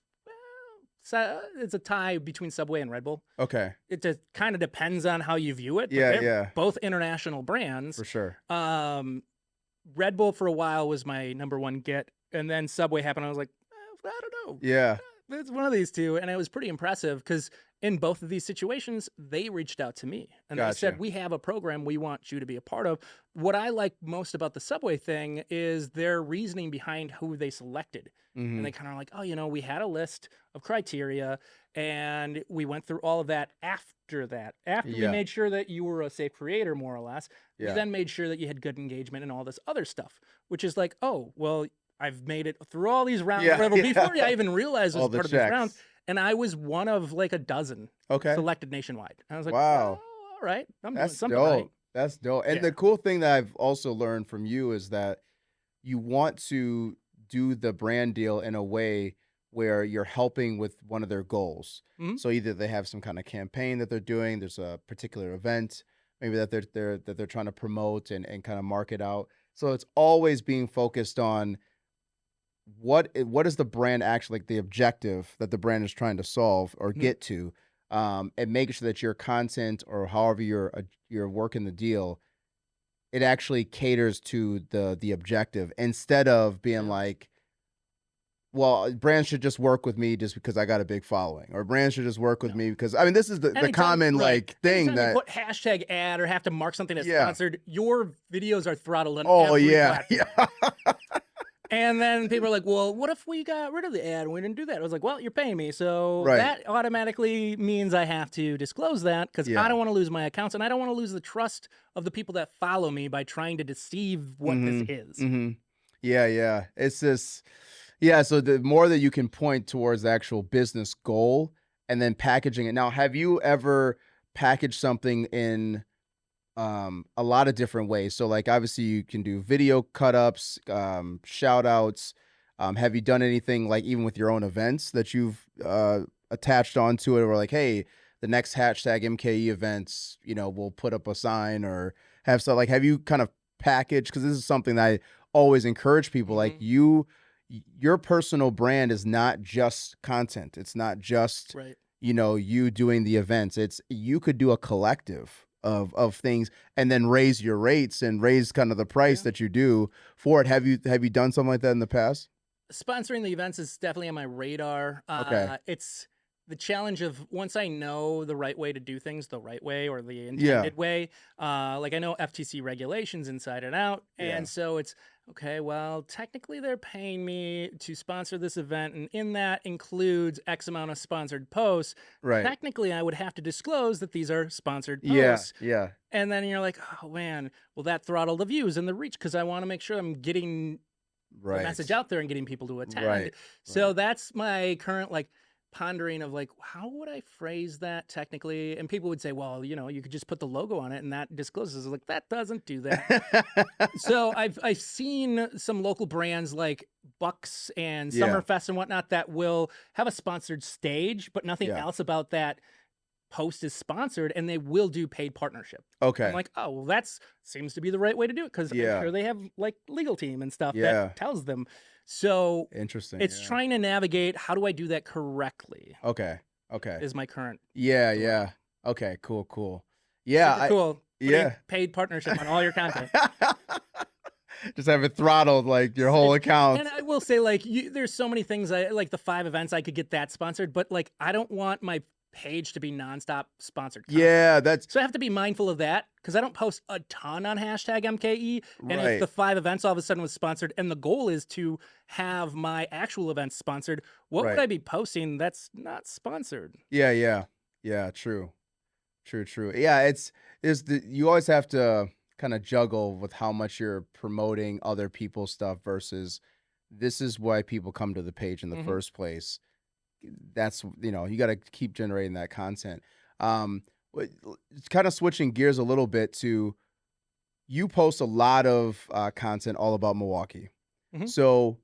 So it's a tie between Subway and Red Bull. Okay. It just kind of depends on how you view it. But Yeah, they're yeah. both international brands. For sure. Red Bull for a while was my number one get, and then Subway happened. I was like, I don't know. Yeah. It's one of these two, and it was pretty impressive because in both of these situations, they reached out to me and they said, Gotcha. "We have a program we want you to be a part of." What I like most about the Subway thing is their reasoning behind who they selected. And they Mhm. kind of like, oh, we had a list of criteria and we went through all of that after that. After we Yeah. made sure that you were a safe creator, more or less, we Yeah. then made sure that you had good engagement and all this other stuff, which is like, oh, well, I've made it through all these rounds, Yeah, whatever, yeah. before I even realized it All was the part of these rounds. checks. And I was one of like a dozen Okay. selected nationwide. And I was like, Wow. oh, all right, I'm doing That's something right. dope. That's dope. And Yeah. the cool thing that I've also learned from you is that you want to do the brand deal in a way where you're helping with one of their goals. Mhm. So either they have some kind of campaign that they're doing, there's a particular event maybe that they're trying to promote and kind of market out. So it's always being focused on what is the brand actually, like the objective that the brand is trying to solve or get to, and making sure that your content or however you're working the deal, it actually caters to the objective instead of being like, well, brands should just work with me just because I got a big following, or brands should just work with me because, I mean, this is the common like thing anytime that you put hashtag ad or have to mark something as Yeah. sponsored, your videos are throttled on oh every yeah, platform. yeah. And then people are like, well, what if we got rid of the ad and we didn't do that? I was like, well, you're paying me. So Right. that automatically means I have to disclose that because Yeah. I don't want to lose my accounts and I don't want to lose the trust of the people that follow me by trying to deceive what this is. Yeah, yeah. It's just, yeah. So the more that you can point towards the actual business goal and then packaging it. Now, have you ever packaged something in a lot of different ways? So like obviously you can do video cut ups, shout outs. Have you done anything like even with your own events that you've attached onto it, or like, hey, the next hashtag MKE events, you know, we'll put up a sign or have stuff like, have you kind of packaged? Because this is something that I always encourage people, like your personal brand is not just content. It's not just, Right. you know, you doing the events. It's, you could do a collective of things and then raise your rates and raise kind of the price that you do for it. Have you done something like that in the past? Sponsoring the events is definitely on my radar. Okay. It's the challenge of once I know the right way to do things the right way or the intended way, like I know FTC regulations inside and out. And so it's, okay, well, technically they're paying me to sponsor this event, and in that includes X amount of sponsored posts. Right. Technically, I would have to disclose that these are sponsored posts. Yeah. And then you're like, oh, man, will that throttle the views and the reach? Because I want to make sure I'm getting the message out there and getting people to attend. Right. So that's my current, like, pondering of like, how would I phrase that technically? And people would say, well, you know, you could just put the logo on it and that discloses. Like, that doesn't do that. So I've seen some local brands like Bucks and Summerfest and whatnot that will have a sponsored stage, but nothing else about that post is sponsored, and they will do paid partnership. Okay. I'm like, oh, well, that's seems to be the right way to do it, because I'm sure they have like legal team and stuff that tells them. So interesting. It's trying to navigate, how do I do that correctly? Okay. Is my current Yeah. Okay, cool. Yeah. Cool. Paid partnership on all your content. Just have it throttled like your whole account. And I will say, like, there's so many things, like the 5 events, I could get that sponsored, but like, I don't want my page to be nonstop sponsored content. Yeah, so I have to be mindful of that, because I don't post a ton on hashtag MKE. And if the 5 events all of a sudden was sponsored, and the goal is to have my actual events sponsored, what would I be posting that's not sponsored? Yeah. True. Yeah, you always have to kind of juggle with how much you're promoting other people's stuff versus this is why people come to the page in the first place. That's, you know, you got to keep generating that content. It's kind of switching gears a little bit to, you post a lot of content all about Milwaukee. So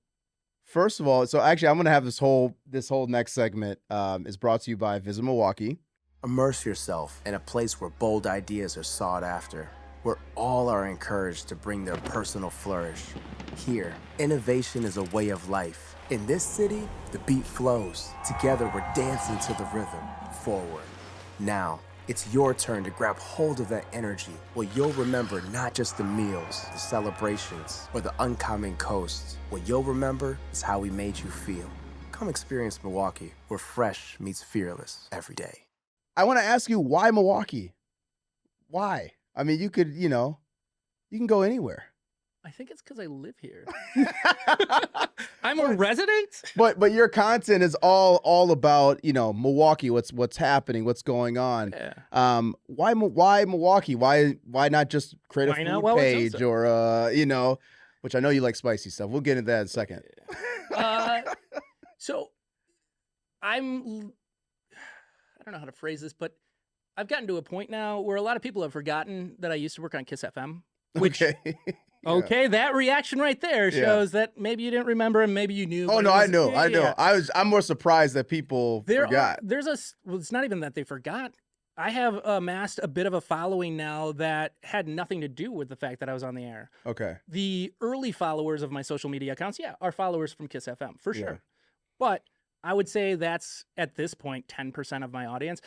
first of all, so actually I'm going to have this whole next segment is brought to you by Visit Milwaukee. Immerse yourself in a place where bold ideas are sought after, where all are encouraged to bring their personal flourish. Here, innovation is a way of life. In this city, the beat flows. Together, we're dancing to the rhythm, forward. Now, it's your turn to grab hold of that energy, where you'll remember not just the meals, the celebrations, or the uncommon coasts. What you'll remember is how we made you feel. Come experience Milwaukee, where fresh meets fearless every day. I want to ask you, why Milwaukee? Why? I mean, you can go anywhere. I think it's because I live here. I'm a resident. But your content is all about, you know, Milwaukee, what's happening, what's going on. Why Milwaukee? Why not just create a food page or you know, which I know you like spicy stuff. We'll get into that in a second. So I don't know how to phrase this, but I've gotten to a point now where a lot of people have forgotten that I used to work on Kiss FM, which Okay, that reaction right there shows that maybe you didn't remember and maybe you knew. Oh no, I know. I'm more surprised that people forgot. Well, it's not even that they forgot. I have amassed a bit of a following now that had nothing to do with the fact that I was on the air. Okay. The early followers of my social media accounts, are followers from Kiss FM, for sure. But I would say that's, at this point, 10% of my audience.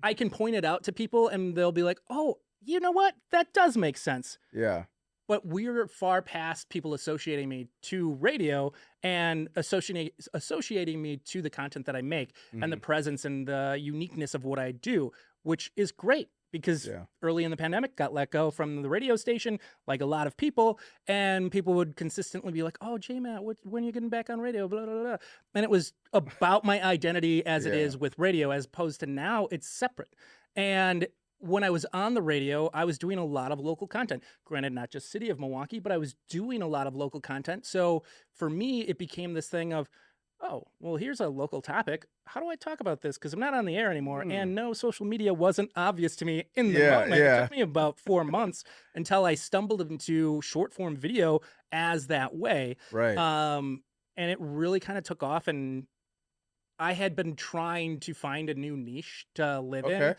I can point it out to people and they'll be like, oh, you know what? That does make sense. Yeah. But we're far past people associating me to radio and associating me to the content that I make and the presence and the uniqueness of what I do, which is great because early in the pandemic got let go from the radio station, like a lot of people, and people would consistently be like, oh, J-Matt, when are you getting back on radio? Blah, blah, blah. And it was about my identity as it is with radio, as opposed to now it's separate. And when I was on the radio, I was doing a lot of local content. Granted, not just city of Milwaukee, but I was doing a lot of local content. So for me, it became this thing of, oh, well, here's a local topic. How do I talk about this? Because I'm not on the air anymore. And no, social media wasn't obvious to me in the moment. It took me about 4 months until I stumbled into short form video as that way. Right. And it really kind of took off. And I had been trying to find a new niche to live in.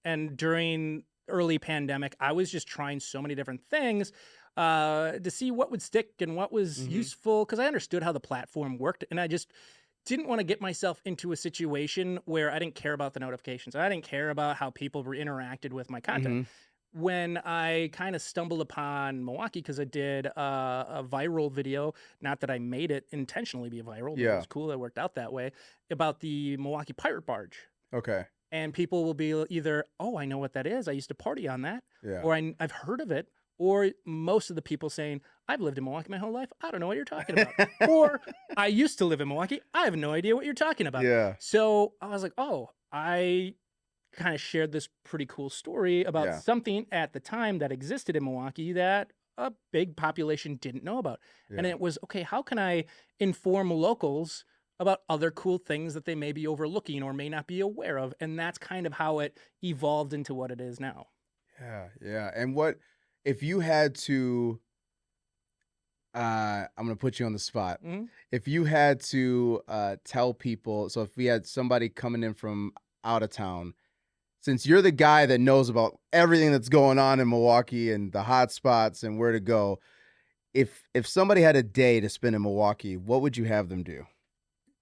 And during early pandemic, I was just trying so many different things to see what would stick and what was useful, because I understood how the platform worked, and I just didn't want to get myself into a situation where I didn't care about the notifications. I didn't care about how people were interacted with my content. When I kind of stumbled upon Milwaukee, because I did a viral video, not that I made it intentionally be viral, but it was cool that it worked out that way, about the Milwaukee Pirate Barge. Okay. And people will be either, oh, I know what that is. I used to party on that. Or I've heard of it. Or most of the people saying, I've lived in Milwaukee my whole life. I don't know what you're talking about. Or I used to live in Milwaukee. I have no idea what you're talking about. So I was like, oh, I kind of shared this pretty cool story about something at the time that existed in Milwaukee that a big population didn't know about. And it was, okay, how can I inform locals about other cool things that they may be overlooking or may not be aware of? And that's kind of how it evolved into what it is now. Yeah. And what, if you had to, I'm going to put you on the spot. If you had to tell people, so if we had somebody coming in from out of town, since you're the guy that knows about everything that's going on in Milwaukee and the hot spots and where to go, if somebody had a day to spend in Milwaukee, what would you have them do?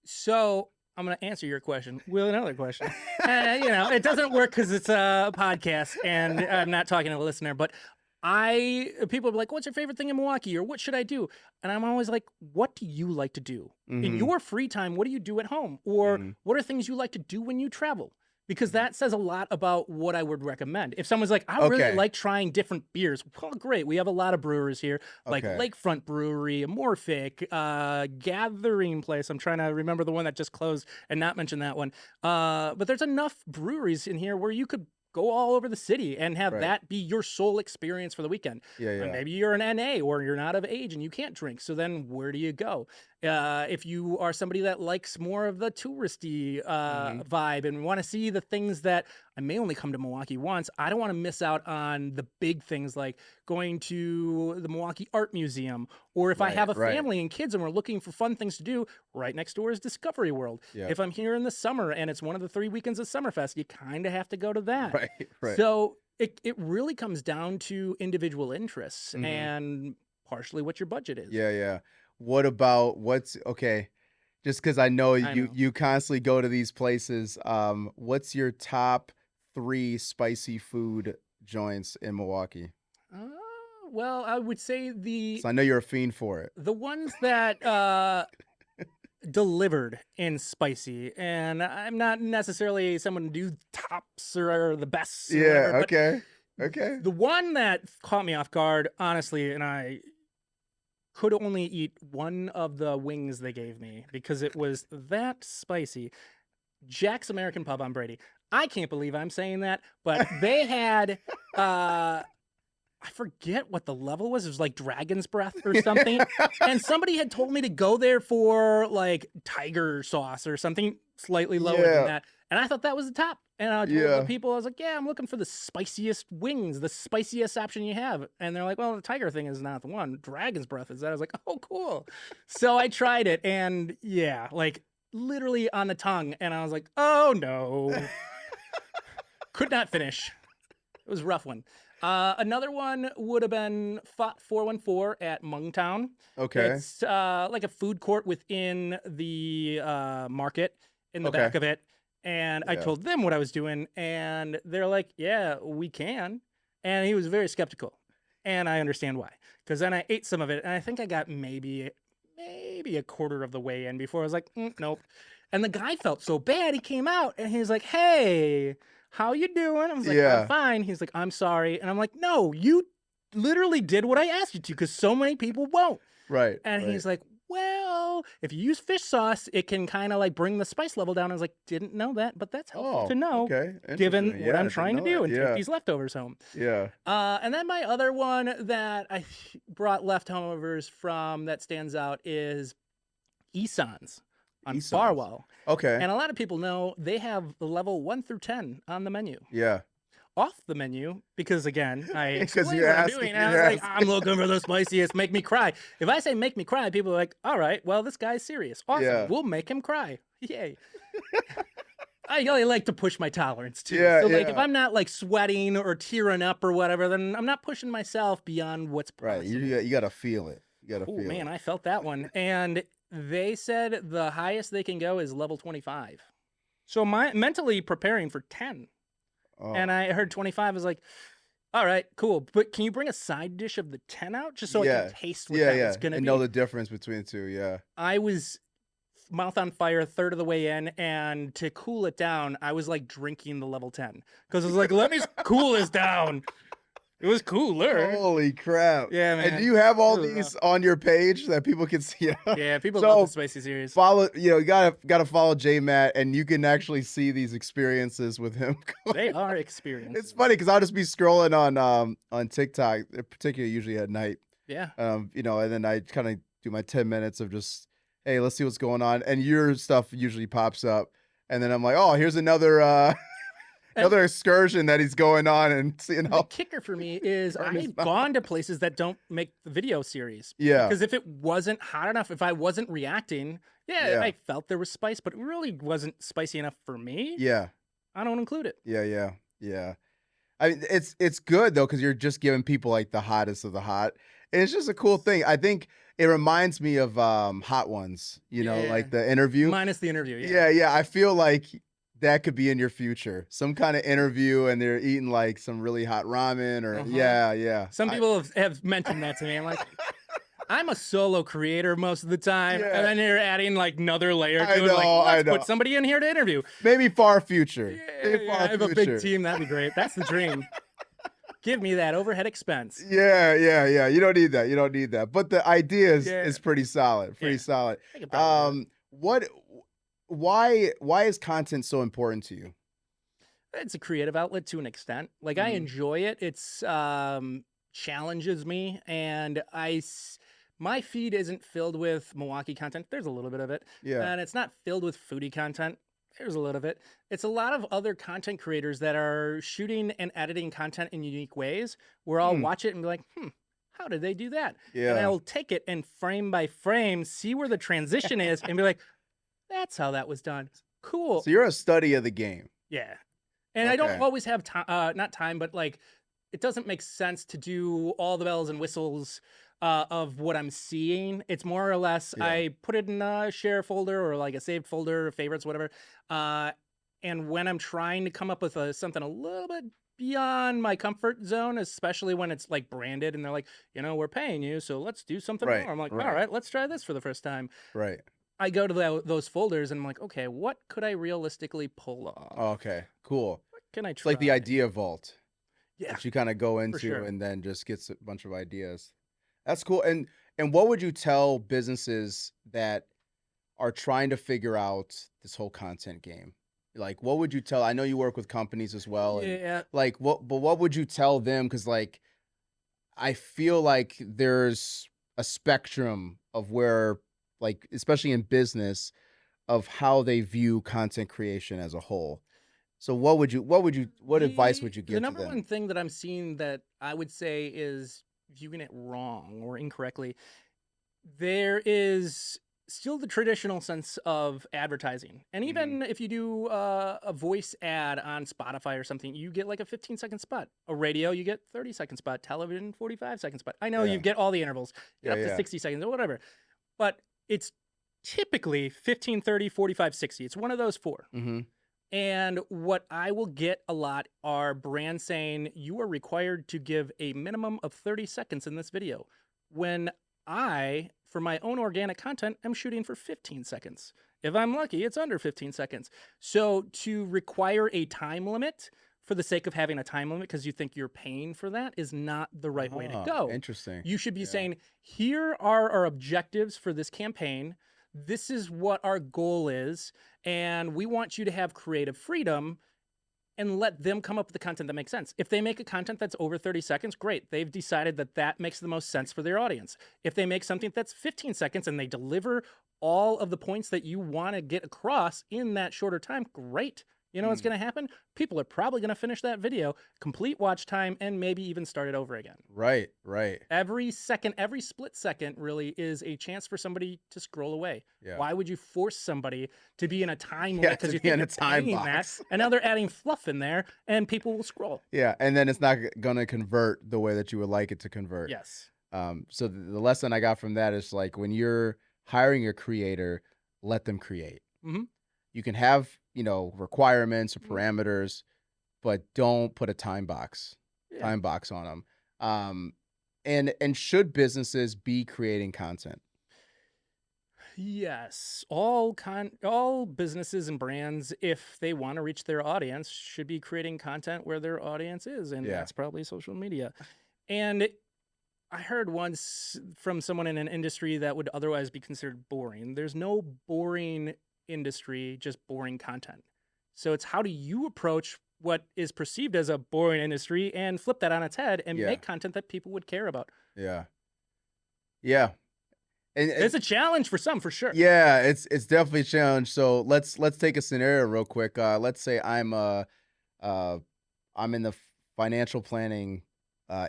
So I'm going to answer your question with another question. It doesn't work because it's a podcast and I'm not talking to a listener, but people are like, what's your favorite thing in Milwaukee? Or what should I do? And I'm always like, what do you like to do? In your free time, what do you do at home? Or what are things you like to do when you travel? Because that says a lot about what I would recommend. If someone's like, I really like trying different beers, well, great. We have a lot of brewers here, like Lakefront Brewery, Morphic, Gathering Place. I'm trying to remember the one that just closed and not mention that one. But there's enough breweries in here where you could go all over the city and have that be your sole experience for the weekend. And maybe you're an NA or you're not of age and you can't drink. So then where do you go? If you are somebody that likes more of the touristy vibe and want to see the things that I may only come to Milwaukee once, I don't want to miss out on the big things like going to the Milwaukee Art Museum. Or if I have a family and kids and we're looking for fun things to do, right next door is Discovery World. If I'm here in the summer and it's one of the 3 weekends of Summerfest, you kind of have to go to that. So it really comes down to individual interests and partially what your budget is. What about just because I know you constantly go to these places, what's your top 3 spicy food joints in Milwaukee? Well, I would say so I know you're a fiend for it. The ones that delivered in spicy, and I'm not necessarily someone to do tops or the best. Okay. The one that caught me off guard, honestly, and I could only eat one of the wings they gave me because it was that spicy. Jack's American Pub on Brady. I can't believe I'm saying that, but they had I forget what the level was. It was like dragon's breath or something. And somebody had told me to go there for like tiger sauce or something slightly lower than that. And I thought that was the top. And I told the people, I was like, I'm looking for the spiciest wings, the spiciest option you have. And they're like, well, the tiger thing is not the one. Dragon's breath is that. I was like, oh, cool. So I tried it and like literally on the tongue. And I was like, oh no. Could not finish. It was a rough one. Another one would have been 414 at Mungtown. Okay. It's like a food court within the market in the back of it. And I Yeah. told them what I was doing, and they're like, yeah, we can. And he was very skeptical. And I understand why. Because then I ate some of it, and I think I got maybe a quarter of the way in before I was like, nope. And the guy felt so bad. He came out, and he's like, hey, how you doing? I was like, Yeah. I'm fine. He's like, I'm sorry. And I'm like, no, you literally did what I asked you to, because so many people won't. Right. And right. he's like, well, if you use fish sauce, it can kind of like bring the spice level down. I was like, didn't know that, but that's helpful to know, Okay. given Interesting. what Yeah, I I'm didn't trying to know do that. and Yeah. take these leftovers home. Yeah. And then my other one that I brought leftovers from that stands out is Eson's on Eson's. Farwell. Okay. And a lot of people know they have the level 1 through 10 on the menu. Yeah. Off the menu, because again, I 'Cause explained you're what I'm asking- doing. And I you're was like, asking. I'm looking for the spiciest, make me cry. If I say make me cry, people are like, all right, well, this guy's serious. Awesome. Yeah. We'll make him cry. Yay. I really like to push my tolerance too. Yeah, So like if yeah. I'm not like sweating or tearing up or whatever, then I'm not pushing myself beyond what's Right. possible. You got to feel it. You got to Oh feel man, it. I felt that one. And they said the highest they can go is level 25. So my mentally preparing for 10. Oh. And I heard 25 is like, all right, cool. But can you bring a side dish of the 10 out just so I Yeah. can taste what yeah, that yeah. was going to And be? know the difference between the two. Yeah. I was mouth on fire, a third of the way in, and to cool it down, I was like drinking the level 10 because I was like, let me cool this down. It was cooler. Holy crap. Yeah, man. And do you have all It was these on your page that people can see? Yeah, people So, love the spicy series. Follow, you gotta follow J Matt, and you can actually see these experiences with him. They are experienced. It's funny because I'll just be scrolling on TikTok, particularly usually at night. Yeah. And then I kind of do my 10 minutes of just, hey, let's see what's going on, and your stuff usually pops up, and then I'm like, oh, here's another another excursion that he's going on, and seeing The how. kicker for me is Burn his I've mouth. gone to places that don't make the video series. Yeah. Because if it wasn't hot enough, if I wasn't reacting, Yeah. I felt there was spice, but it really wasn't spicy enough for me. Yeah. I don't include it. Yeah. I mean, it's good though, because you're just giving people like the hottest of the hot. And it's just a cool thing. I think it reminds me of Hot Ones, Yeah. like the interview. Minus the interview. Yeah. I feel like that could be in your future. Some kind of interview, and they're eating like some really hot ramen, or Uh-huh. yeah. Some people have mentioned that to me. I'm like, I'm a solo creator most of the time. Yeah. And then you're adding like another layer to I it. know, Like, I let's know. put somebody in here to interview. Maybe far future. Yeah, Maybe far I have a future. big team. That'd be great. That's the dream. Give me that overhead expense. Yeah. You don't need that. But the idea is pretty solid. Yeah. Solid. I could probably do it. Why is content so important to you? It's a creative outlet to an extent. Like I Mhm. enjoy it. It's challenges me, and my feed isn't filled with Milwaukee content. There's a little bit of it, Yeah. and it's not filled with foodie content. There's a little of it. It's a lot of other content creators that are shooting and editing content in unique ways, where I'll Hmm. watch it and be like, how did they do that? Yeah. And I'll take it and frame by frame, see where the transition is, and be like, that's how that was done. Cool. So you're a study of the game. Yeah. And I don't Okay. always have time, not time, but like, it doesn't make sense to do all the bells and whistles of what I'm seeing. It's more or less, Yeah. I put it in a share folder or like a saved folder, favorites, whatever. And when I'm trying to come up with something a little bit beyond my comfort zone, especially when it's like branded and they're like, we're paying you, so let's do something Right, more. I'm like, right. all right, let's try this for the first time. Right. I go to those folders and I'm like, okay, what could I realistically pull off? Okay. Cool. What can I try? It's like the idea vault Yeah. that you kind of go into sure. and then just gets a bunch of ideas. That's cool. And what would you tell businesses that are trying to figure out this whole content game? Like, what would you tell? I know you work with companies as well. And Yeah. like, what would you tell them? Because like, I feel like there's a spectrum of where, like, especially in business, of how they view content creation as a whole. So what advice would you give The to number them? one thing that I'm seeing that I would say is viewing it wrong or incorrectly. There is still the traditional sense of advertising. And even if you do a voice ad on Spotify or something, you get like a 15-second spot. A radio, you get 30-second spot. Television, 45-second spot. I know you get all the intervals, get up to 60 seconds or whatever. But it's typically 15, 30, 45, 60. It's one of those four. And what I will get a lot are brands saying, you are required to give a minimum of 30 seconds in this video. When I, for my own organic content, am shooting for 15 seconds. If I'm lucky, it's under 15 seconds. So to require a time limit for the sake of having a time limit because you think you're paying for that is not the right way to go. Interesting. You should be saying, here are our objectives for this campaign. This is what our goal is, and we want you to have creative freedom and let them come up with the content that makes sense. If they make a content that's over 30 seconds, great. They've decided that that makes the most sense for their audience. If they make something that's 15 seconds and they deliver all of the points that you want to get across in that shorter time, great. You know what's going to happen? People are probably going to finish that video, complete watch time, and maybe even start it over again. Right, right. Every second, every split second really is a chance for somebody to scroll away. Yeah. Why would you force somebody to be in a time limit because you think in a you're time paying box? that, and now they're adding fluff in there, and people will scroll. Yeah, and then it's not going to convert the way that you would like it to convert. Yes. So the lesson I got from that is like when you're hiring a creator, let them create. You can have, you know, requirements or parameters, but don't put a time box on them. And should businesses be creating content? Yes, all businesses and brands, if they want to reach their audience, should be creating content where their audience is, and that's probably social media. And I heard once from someone in an industry that would otherwise be considered boring. There's no boring industry, just boring content. So it's how do you approach what is perceived as a boring industry and flip that on its head and make content that people would care about. Yeah. Yeah. And it's a challenge for some, for sure. Yeah, it's definitely a challenge. So let's take a scenario real quick. Let's say I'm in the financial planning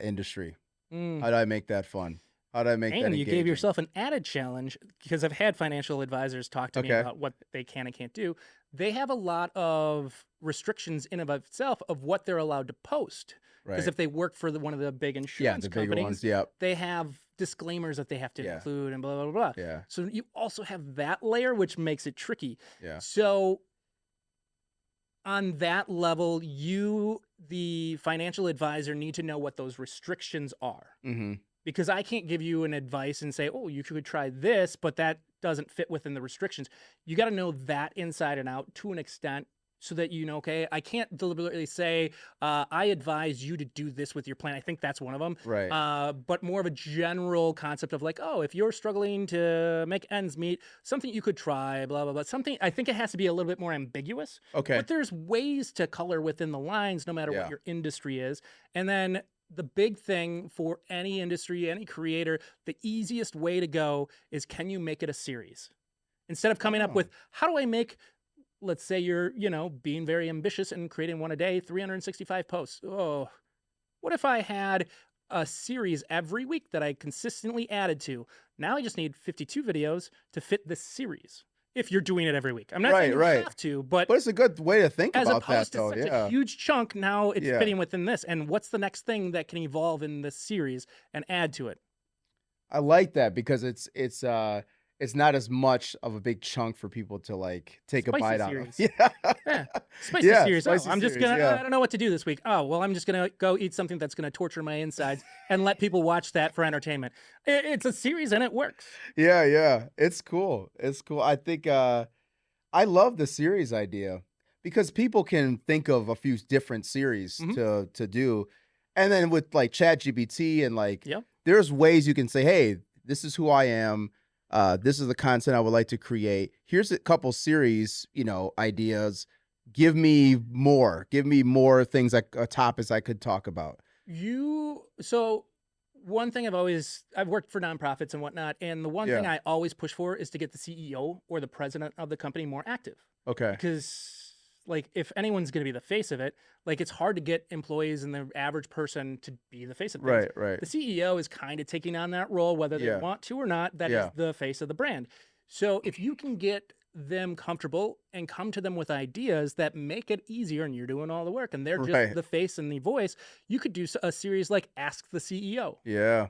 industry. How do I make that fun? How do I make that engaging? And you gave yourself an added challenge because I've had financial advisors talk to me about what they can and can't do. They have a lot of restrictions in and of itself of what they're allowed to post. Because if they work for one of the big insurance companies, they have disclaimers that they have to include and blah, blah, blah. Yeah. So you also have that layer, which makes it tricky. Yeah. So on that level, you, the financial advisor, need to know what those restrictions are. Because I can't give you an advice and say, oh, you could try this, but that doesn't fit within the restrictions. You got to know that inside and out to an extent so that you know, okay, I can't deliberately say, I advise you to do this with your plan. I think that's one of them. Right. But more of a general concept of like, oh, if you're struggling to make ends meet, something you could try, blah, blah, blah. Something, I think it has to be a little bit more ambiguous. Okay. But there's ways to color within the lines no matter what your industry is. And then the big thing for any industry, any creator, the easiest way to go is, can you make it a series? Instead of coming up with, how do I make, let's say you're, being very ambitious and creating one a day, 365 posts. Oh, what if I had a series every week that I consistently added to? Now I just need 52 videos to fit this series. If you're doing it every week. I'm not saying you have to, but it's a good way to think about that, as opposed to such a huge chunk, now it's fitting within this. And what's the next thing that can evolve in this series and add to it? I like that because it's not as much of a big chunk for people to like take a bite out of. Spicy series. I'm just gonna. I don't know what to do this week. Oh well, I'm just gonna go eat something that's gonna torture my insides and let people watch that for entertainment. It's a series and it works. Yeah. It's cool. It's cool. I think I love the series idea because people can think of a few different series to do, and then with like ChatGPT and like there's ways you can say, hey, this is who I am. This is the content I would like to create. Here's a couple series, ideas. Give me more things, like topics I could talk about. So one thing I've worked for nonprofits and whatnot, and the one thing I always push for is to get the CEO or the president of the company more active. Okay. Because like if anyone's going to be the face of it, like it's hard to get employees and the average person to be the face of things. Right. The CEO is kind of taking on that role, whether they want to or not. That is the face of the brand. So if you can get them comfortable and come to them with ideas that make it easier, and you're doing all the work and they're just Right. the face and the voice, you could do a series like Ask the CEO. Yeah.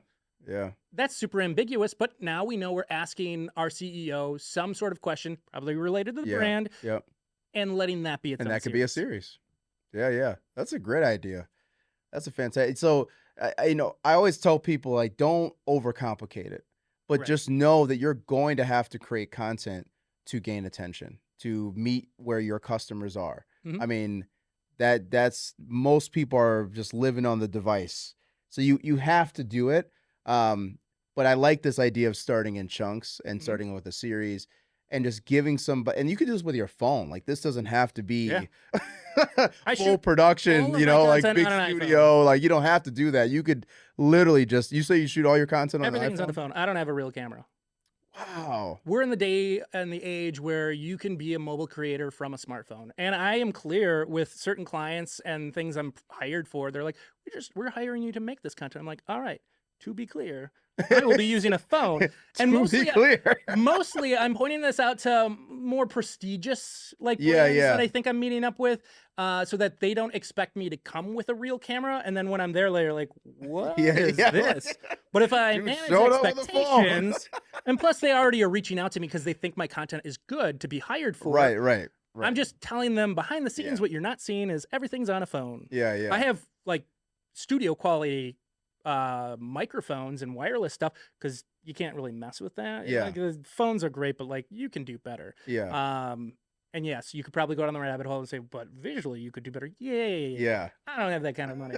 Yeah. That's super ambiguous, but now we know we're asking our CEO some sort of question, probably related to the brand, Yep. and letting that be its And own that could be a series. Yeah, yeah. That's a great idea. That's a fantastic. So, I always tell people, like, don't overcomplicate it, but Right. just know that you're going to have to create content to gain attention, to meet where your customers are. Mhm. I mean, that's most people are just living on the device. So you have to do it. But I like this idea of starting in chunks and Mhm. starting with a series and just giving somebody, and you can do this with your phone. Like, this doesn't have to be I full shoot all production, of my like content big on an iPhone. studio. Like, you don't have to do that. You could literally just, you say you shoot all your content on an Everything's on the iPhone? phone. I don't have a real camera. Wow. We're in the day and the age where you can be a mobile creator from a smartphone. And I am clear with certain clients and things I'm hired for. They're like, we're hiring you to make this content. I'm like, all right, to be clear, I will be using a phone. And To be clear. mostly I'm pointing this out to more prestigious brands Yeah. that I think I'm meeting up with, so that they don't expect me to come with a real camera. And then when I'm there, they're like, what is this? But if I Dude, manage showed up with a phone. expectations, and plus they already are reaching out to me because they think my content is good to be hired for. Right. I'm just telling them behind the scenes, what you're not seeing is everything's on a phone. Yeah. I have like studio quality microphones and wireless stuff because you can't really mess with that. Yeah. Like, the phones are great, but like you can do better. Yeah. And yes, you could probably go down the rabbit hole and say, but visually you could do better. Yay. Yeah. I don't have that kind of money.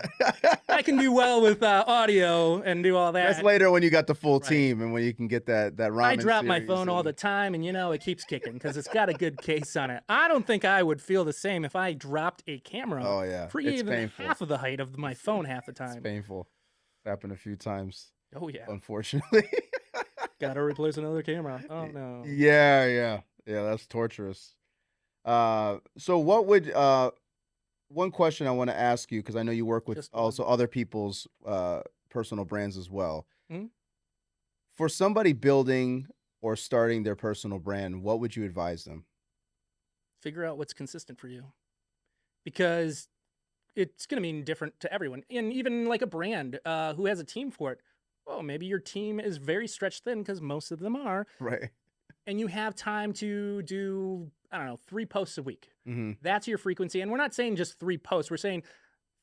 I can do well with audio and do all that. That's later when you got the full Right. team and when you can get that ramen I drop my series phone all and- the time, and it keeps kicking because it's got a good case on it. I don't think I would feel the same if I dropped a camera Oh yeah. for It's even painful. half of the height of my phone half the It's time. painful. Happened a few times, Oh yeah, unfortunately. gotta replace another camera. Oh no. Yeah. That's torturous. So what would one question I want to ask you, because I know you work with Just one. also other people's personal brands as well. Mhm. For somebody building or starting their personal brand, what would you advise them? Figure out what's consistent for you, because it's going to mean different to everyone. And even like a brand who has a team for it, well, maybe your team is very stretched thin because most of them are, Right. and you have time to do, I don't know, 3 posts a week. Mm-hmm. That's your frequency. And we're not saying just 3 posts. We're saying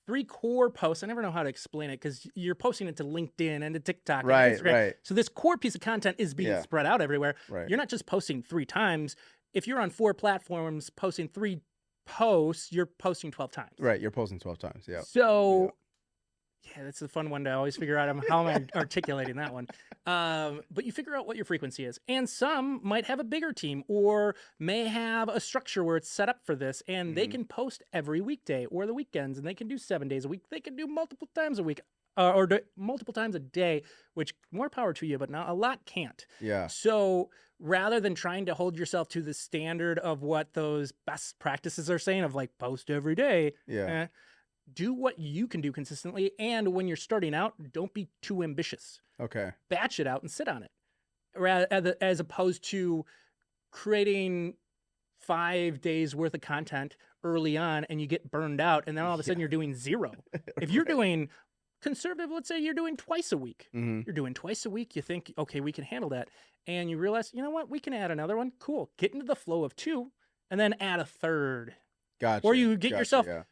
3 core posts. I never know how to explain it because you're posting it to LinkedIn and to TikTok and Right, Instagram. right. So this core piece of content is being Yeah. spread out everywhere. Right. You're not just posting 3 times. If you're on 4 platforms posting 3 posts, you're posting 12 times. Right. You're posting 12 times. Yeah. So, yeah, that's a fun one to always figure out how am I articulating that one. But you figure out what your frequency is. And some might have a bigger team or may have a structure where it's set up for this, and they Mhm. can post every weekday or the weekends, and they can do 7 days a week. They can do multiple times a week multiple times a day, which more power to you, but not a lot can't. Yeah. So rather than trying to hold yourself to the standard of what those best practices are saying of like post every day, Yeah. do what you can do consistently. And when you're starting out, don't be too ambitious. Okay. Batch it out and sit on it, as opposed to creating 5 days worth of content early on and you get burned out, and then all of a sudden you're doing 0. If you're doing conservative, let's say you're doing twice a week. Mm-hmm. You're doing twice a week. You think, okay, we can handle that. And you realize, you know what? We can add another one. Cool. Get into the flow of 2 and then add a third. Gotcha. Or you get Gotcha, yourself, yeah.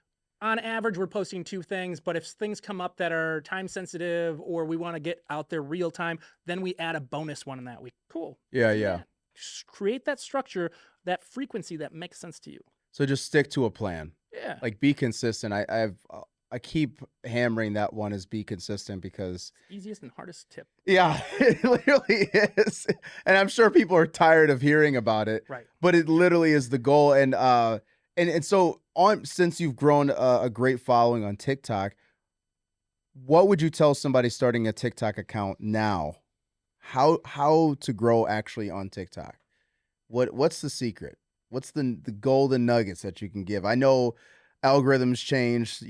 on average, we're posting 2 things, but if things come up that are time sensitive or we want to get out there real time, then we add a bonus one in that week. Cool. Yeah. Just create that structure, that frequency that makes sense to you. So just stick to a plan. Yeah. Like, be consistent. I keep hammering that one as be consistent because Easiest and hardest tip. yeah, it literally is. And I'm sure people are tired of hearing about it, Right. but it literally is the goal. And so since you've grown a great following on TikTok, what would you tell somebody starting a TikTok account now? How to grow actually on TikTok? What's the secret? What's the golden nuggets that you can give? I know algorithms change,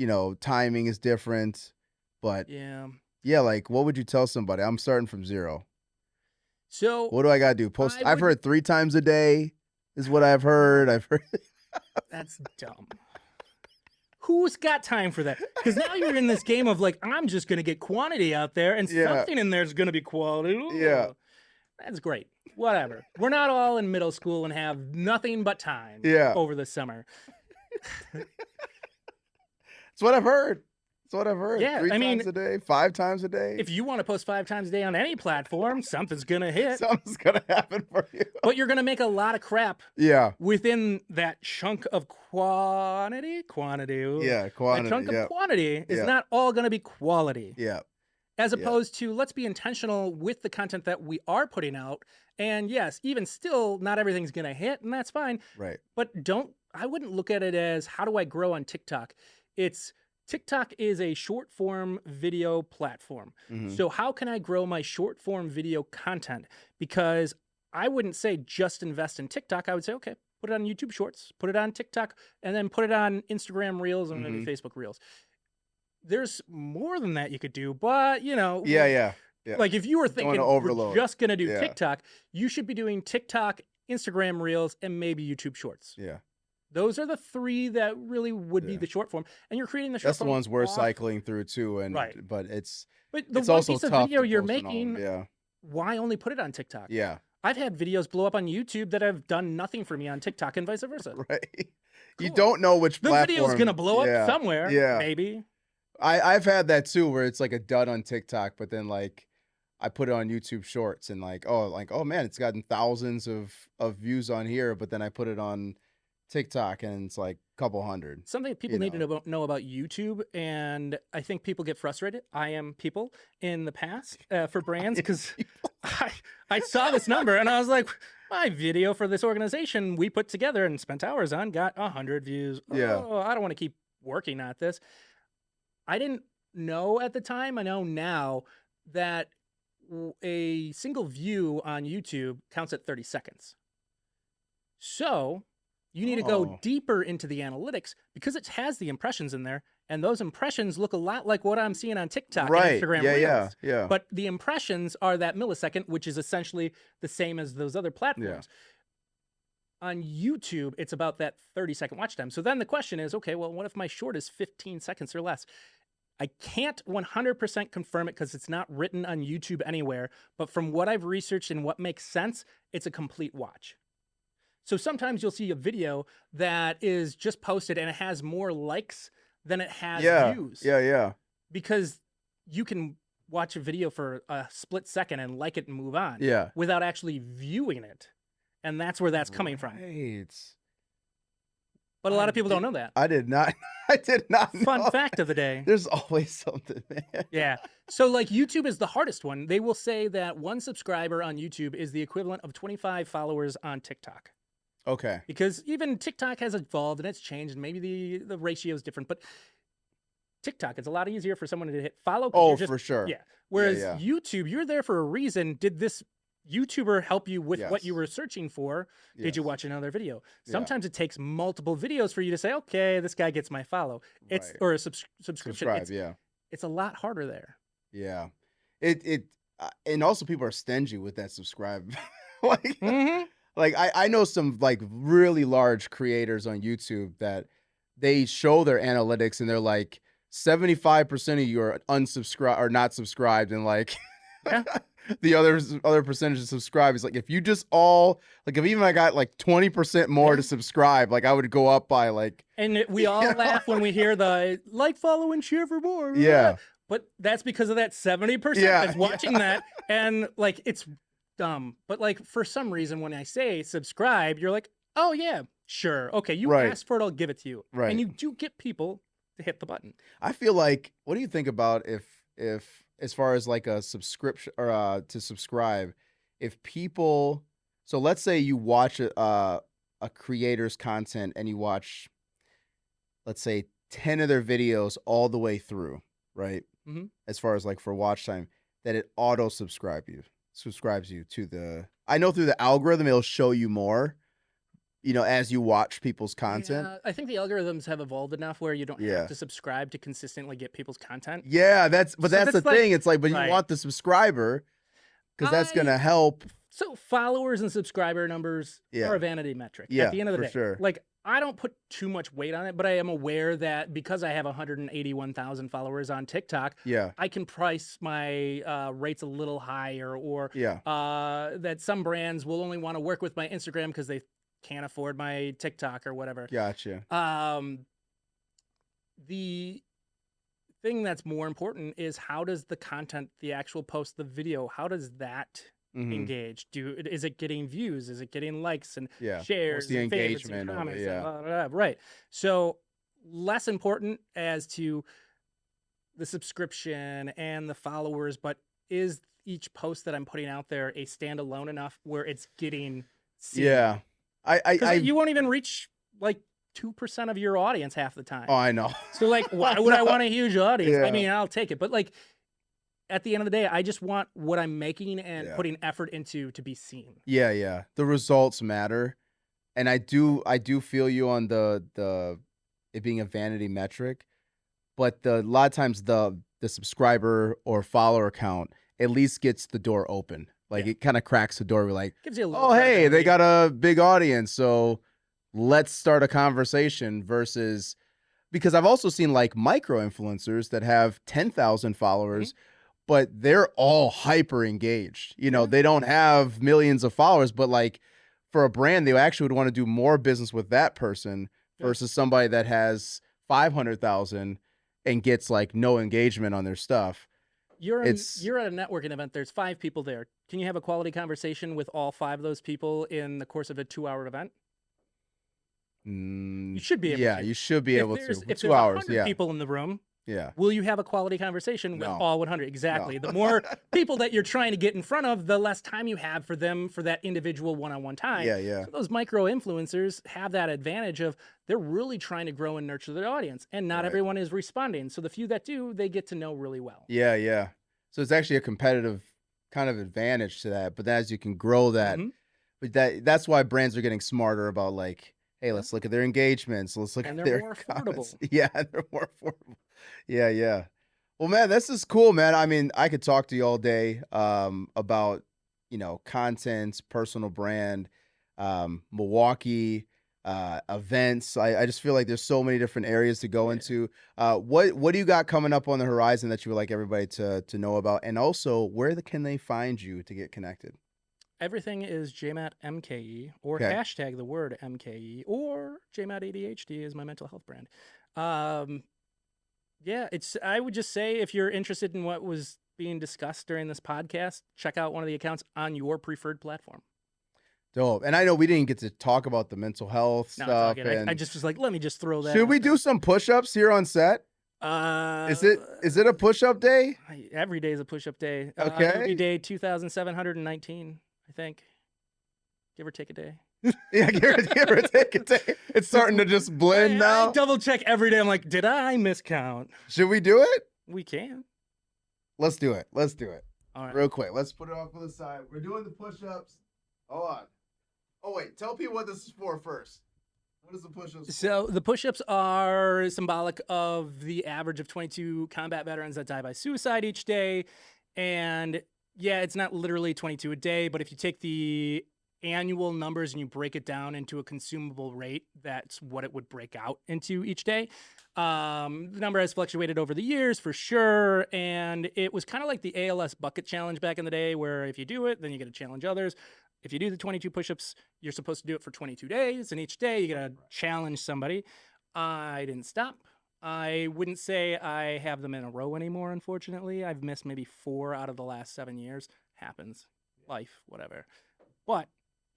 timing is different, but Yeah. yeah, like, what would you tell somebody? I'm starting from 0. So What do I got to do? Post. I I've would- heard 3 times a day is what I've heard. I've heard. that's dumb. Who's got time for that? Because now you're in this game of like, I'm just going to get quantity out there and Yeah. something in there is going to be quality. Ooh. Yeah. That's great. Whatever. We're not all in middle school and have nothing but time Yeah. over the summer. That's what I've heard. That's what I've heard. Yeah, 3 I mean, times a day, 5 times a day. If you want to post 5 times a day on any platform, something's going to hit. Something's gonna happen for you. But you're going to make a lot of crap Yeah. within that chunk of quantity. Ooh. Yeah. Quantity. That chunk yeah. of quantity is Yeah. not all going to be quality. Yeah. As opposed to, let's be intentional with the content that we are putting out. And yes, even still, not everything's going to hit, and that's fine. Right. But I wouldn't look at it as, how do I grow on TikTok? TikTok is a short form video platform. Mhm. So how can I grow my short form video content? Because I wouldn't say just invest in TikTok. I would say, okay, put it on YouTube Shorts, put it on TikTok, and then put it on Instagram Reels and maybe Facebook Reels. There's more than that you could do, but Yeah. Yeah. like if you were thinking overload. we're just gonna do Yeah. TikTok, you should be doing TikTok, Instagram Reels, and maybe YouTube Shorts. Yeah. Those are the 3 that really would be Yeah. the short form, and you're creating the short That's the form. ones we're off- cycling through too, and Right. but it's But the it's one also piece of tough video to you're post on all of them. making, Yeah. why only put it on TikTok? Yeah. I've had videos blow up on YouTube that have done nothing for me on TikTok and vice versa. Right. You Cool. don't know which The platform. video's gonna blow Yeah. up somewhere, Yeah. maybe. I've had that too, where it's like a dud on TikTok, but then like I put it on YouTube Shorts and oh man, it's gotten thousands of views on here, but then I put it on TikTok and it's like a couple hundred. Something people need to know about YouTube, and I think people get frustrated. I am people in the past for brands because I saw this number and I was like, my video for this organization we put together and spent hours on got 100 views. Yeah. Oh, I don't want to keep working at this. I didn't know at the time. I know now that a single view on YouTube counts at 30 seconds. So you need to go deeper into the analytics because it has the impressions in there. And those impressions look a lot like what I'm seeing on TikTok Right. and Instagram Yeah, Reels. yeah. But the impressions are that millisecond, which is essentially the same as those other platforms. On YouTube, it's about that 30-second watch time. So then the question is, okay, well, what if my short is 15 seconds or less? I can't 100% confirm it because it's not written on YouTube anywhere. But from what I've researched and what makes sense, it's a complete watch. So sometimes you'll see a video that is just posted and it has more likes than it has views. Yeah. Because you can watch a video for a split second and like it and move on Yeah. without actually viewing it. And that's where that's coming from. Right. But a lot of people don't know that. I did not. I did not know. Fun fact of the day. There's always something, man. Yeah. So like YouTube is the hardest one. They will say that 1 subscriber on YouTube is the equivalent of 25 followers on TikTok. Okay. Because even TikTok has evolved and it's changed and maybe the ratio is different. But TikTok, it's a lot easier for someone to hit follow. Oh, for sure. Yeah. Whereas yeah. YouTube, you're there for a reason. Did this YouTuber help you with what you Yes. were searching for? Did you Yes. watch another video? Yeah. Sometimes it takes multiple videos for you to say, okay, this guy gets my follow. It's Right. or a subscription. Subscribe. Yeah. It's a lot harder there. Yeah. And also people are stingy with that subscribe. like, Mm-hmm. like I know some like really large creators on YouTube that they show their analytics and they're like 75% of you are unsubscribed or not subscribed, and like Yeah. the other percentage of subscribe is like if you just all like if even I got like 20% more to subscribe, like I would go up by like And we all laugh when we hear the like, follow, and share for more. Yeah. But that's because of that 70% Yeah, that's watching that. And like, it's dumb. But like, for some reason, when I say subscribe, you're like, oh yeah, sure. Okay. You Right. asked for it, I'll give it to you. Right. And you do get people to hit the button. I feel like, what do you think about if as far as like a subscription or to subscribe, if people, so let's say you watch a creator's content and you watch, let's say 10 of their videos all the way through, right? Mhm. As far as like for watch time, that it auto subscribes you to the, I know through the algorithm, it'll show you more, you know, as you watch people's content. Yeah, I think the algorithms have evolved enough where you don't Yeah. have to subscribe to consistently get people's content. Yeah, that's So the that's like- thing. It's like, but right. you want the subscriber. because that's going to help. So followers and subscriber numbers are a vanity metric at the end of the day. Sure. Like, I don't put too much weight on it, but I am aware that because I have 181,000 followers on TikTok, I can price my rates a little higher, or that some brands will only want to work with my Instagram because they can't afford my TikTok or whatever. Gotcha. The thing that's more important is, how does the content, the actual post, the video, how does that engage? Is it getting views? Is it getting likes and shares the and favorites engagement and comments? of it, And blah, blah, blah. Right. So less important as to the subscription and the followers, but is each post that I'm putting out there a standalone enough where it's getting seen? Yeah. You won't even reach like 2% of your audience half the time. Oh, I know. So like, why would I want a huge audience? I mean, I'll take it, but like, at the end of the day, I just want what I'm making and putting effort into to be seen. Yeah. The results matter. And I do feel you on the it being a vanity metric, but a lot of times the subscriber or follower count at least gets the door open. Like it kind of cracks the door. We're like, gives you a little hey, they got a big audience, so let's start a conversation. Versus, because I've also seen like micro influencers that have 10,000 followers, but they're all hyper engaged. You know, they don't have millions of followers, but like for a brand, they actually would want to do more business with that person versus somebody that has 500,000 and gets like no engagement on their stuff. You're at a networking event. There's 5 people there. Can you have a quality conversation with all 5 of those people in the course of a 2-hour event? You should be able to. Yeah, you should be able to. If 2 hours, 100 people in the room, yeah. Will you have a quality conversation with all 100? Exactly. No. The more people that you're trying to get in front of, the less time you have for them for that individual one-on-one time. Yeah. So those micro influencers have that advantage of they're really trying to grow and nurture their audience, and not everyone is responding. So the few that do, they get to know really well. Yeah. So it's actually a competitive kind of advantage to that. But as you can grow that, but that's why brands are getting smarter about like, hey, let's look at their engagements. Let's look at their more comments. affordable. Yeah, they're more affordable. Yeah. Well, man, this is cool, man. I mean, I could talk to you all day about, content, personal brand, Milwaukee, events. I just feel like there's so many different areas to go into. What do you got coming up on the horizon that you would like everybody to know about? And also, where can they find you to get connected? Everything is JMAT-MKE, or hashtag the word MKE, or JMAT-ADHD is my mental health brand. I would just say, if you're interested in what was being discussed during this podcast, check out one of the accounts on your preferred platform. Dope. And I know we didn't get to talk about the mental health stuff. I just was like, let me just throw that. Should we do some push-ups here on set? Is it a push-up day? Every day is a push-up day. Okay. Every day 2,719, I think. Give or take a day. Yeah, give or take a day. It's starting to just blend now. I double check every day. I'm like, did I miscount? Should we do it? We can. Let's do it. All right. Real quick. Let's put it off to the side. We're doing the push-ups. Hold on. Oh, wait. Tell people what this is for first. What is the push-ups for? So the push-ups are symbolic of the average of 22 combat veterans that die by suicide each day. And yeah, it's not literally 22 a day, but if you take the annual numbers and you break it down into a consumable rate, that's what it would break out into each day. The number has fluctuated over the years for sure, and it was kind of like the ALS bucket challenge back in the day, where if you do it, then you get to challenge others. If you do the 22 push-ups, you're supposed to do it for 22 days, and each day you get to challenge somebody. I didn't stop. I wouldn't say I have them in a row anymore, unfortunately. I've missed maybe 4 out of the last 7 years. Happens. Life, whatever. But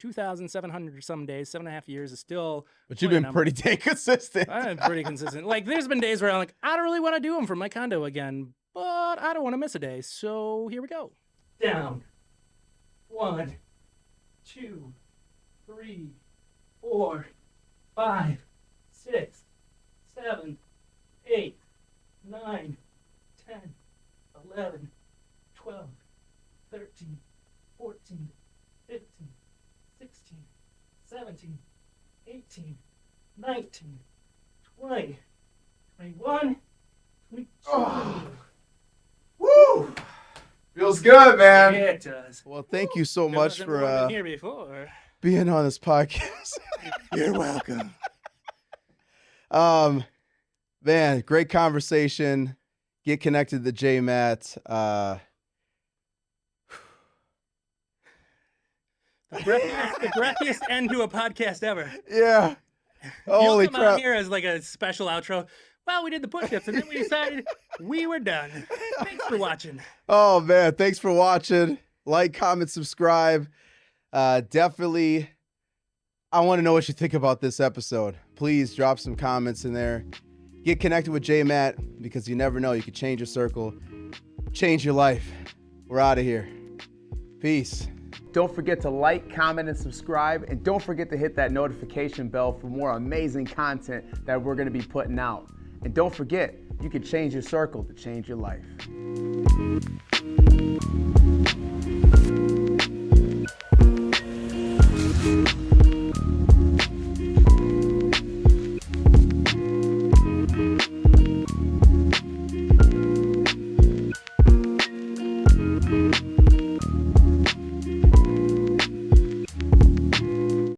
2,700 some days, 7.5 years is still. But you've been pretty dang consistent. I've been pretty consistent. Like, there's been days where I'm like, I don't really want to do them from my condo again, but I don't want to miss a day. So here we go. Down. 1, 2, 3, 4, 5, 6, 7, 8, 9, 10, 11, 12, 13, 14, 15, 16, 17, 18, 19, 20, 21, 22. Oh. Woo! Feels good, man. Yeah, it does. Well, thank you so There much wasn't for one in here before. being on this podcast. You're welcome. Man, great conversation. Get connected to J-Matt. The breathiest end to a podcast ever. Yeah. Holy you don't come crap. out here as like a special outro. Well, we did the push-ups and then we decided we were done. Thanks for watching. Oh, man. Thanks for watching. Like, comment, subscribe. Definitely, I want to know what you think about this episode. Please drop some comments in there. Get connected with J-Matt because you never know. You could change your circle, change your life. We're out of here. Peace. Don't forget to like, comment, and subscribe. And don't forget to hit that notification bell for more amazing content that we're going to be putting out. And don't forget, you can change your circle to change your life.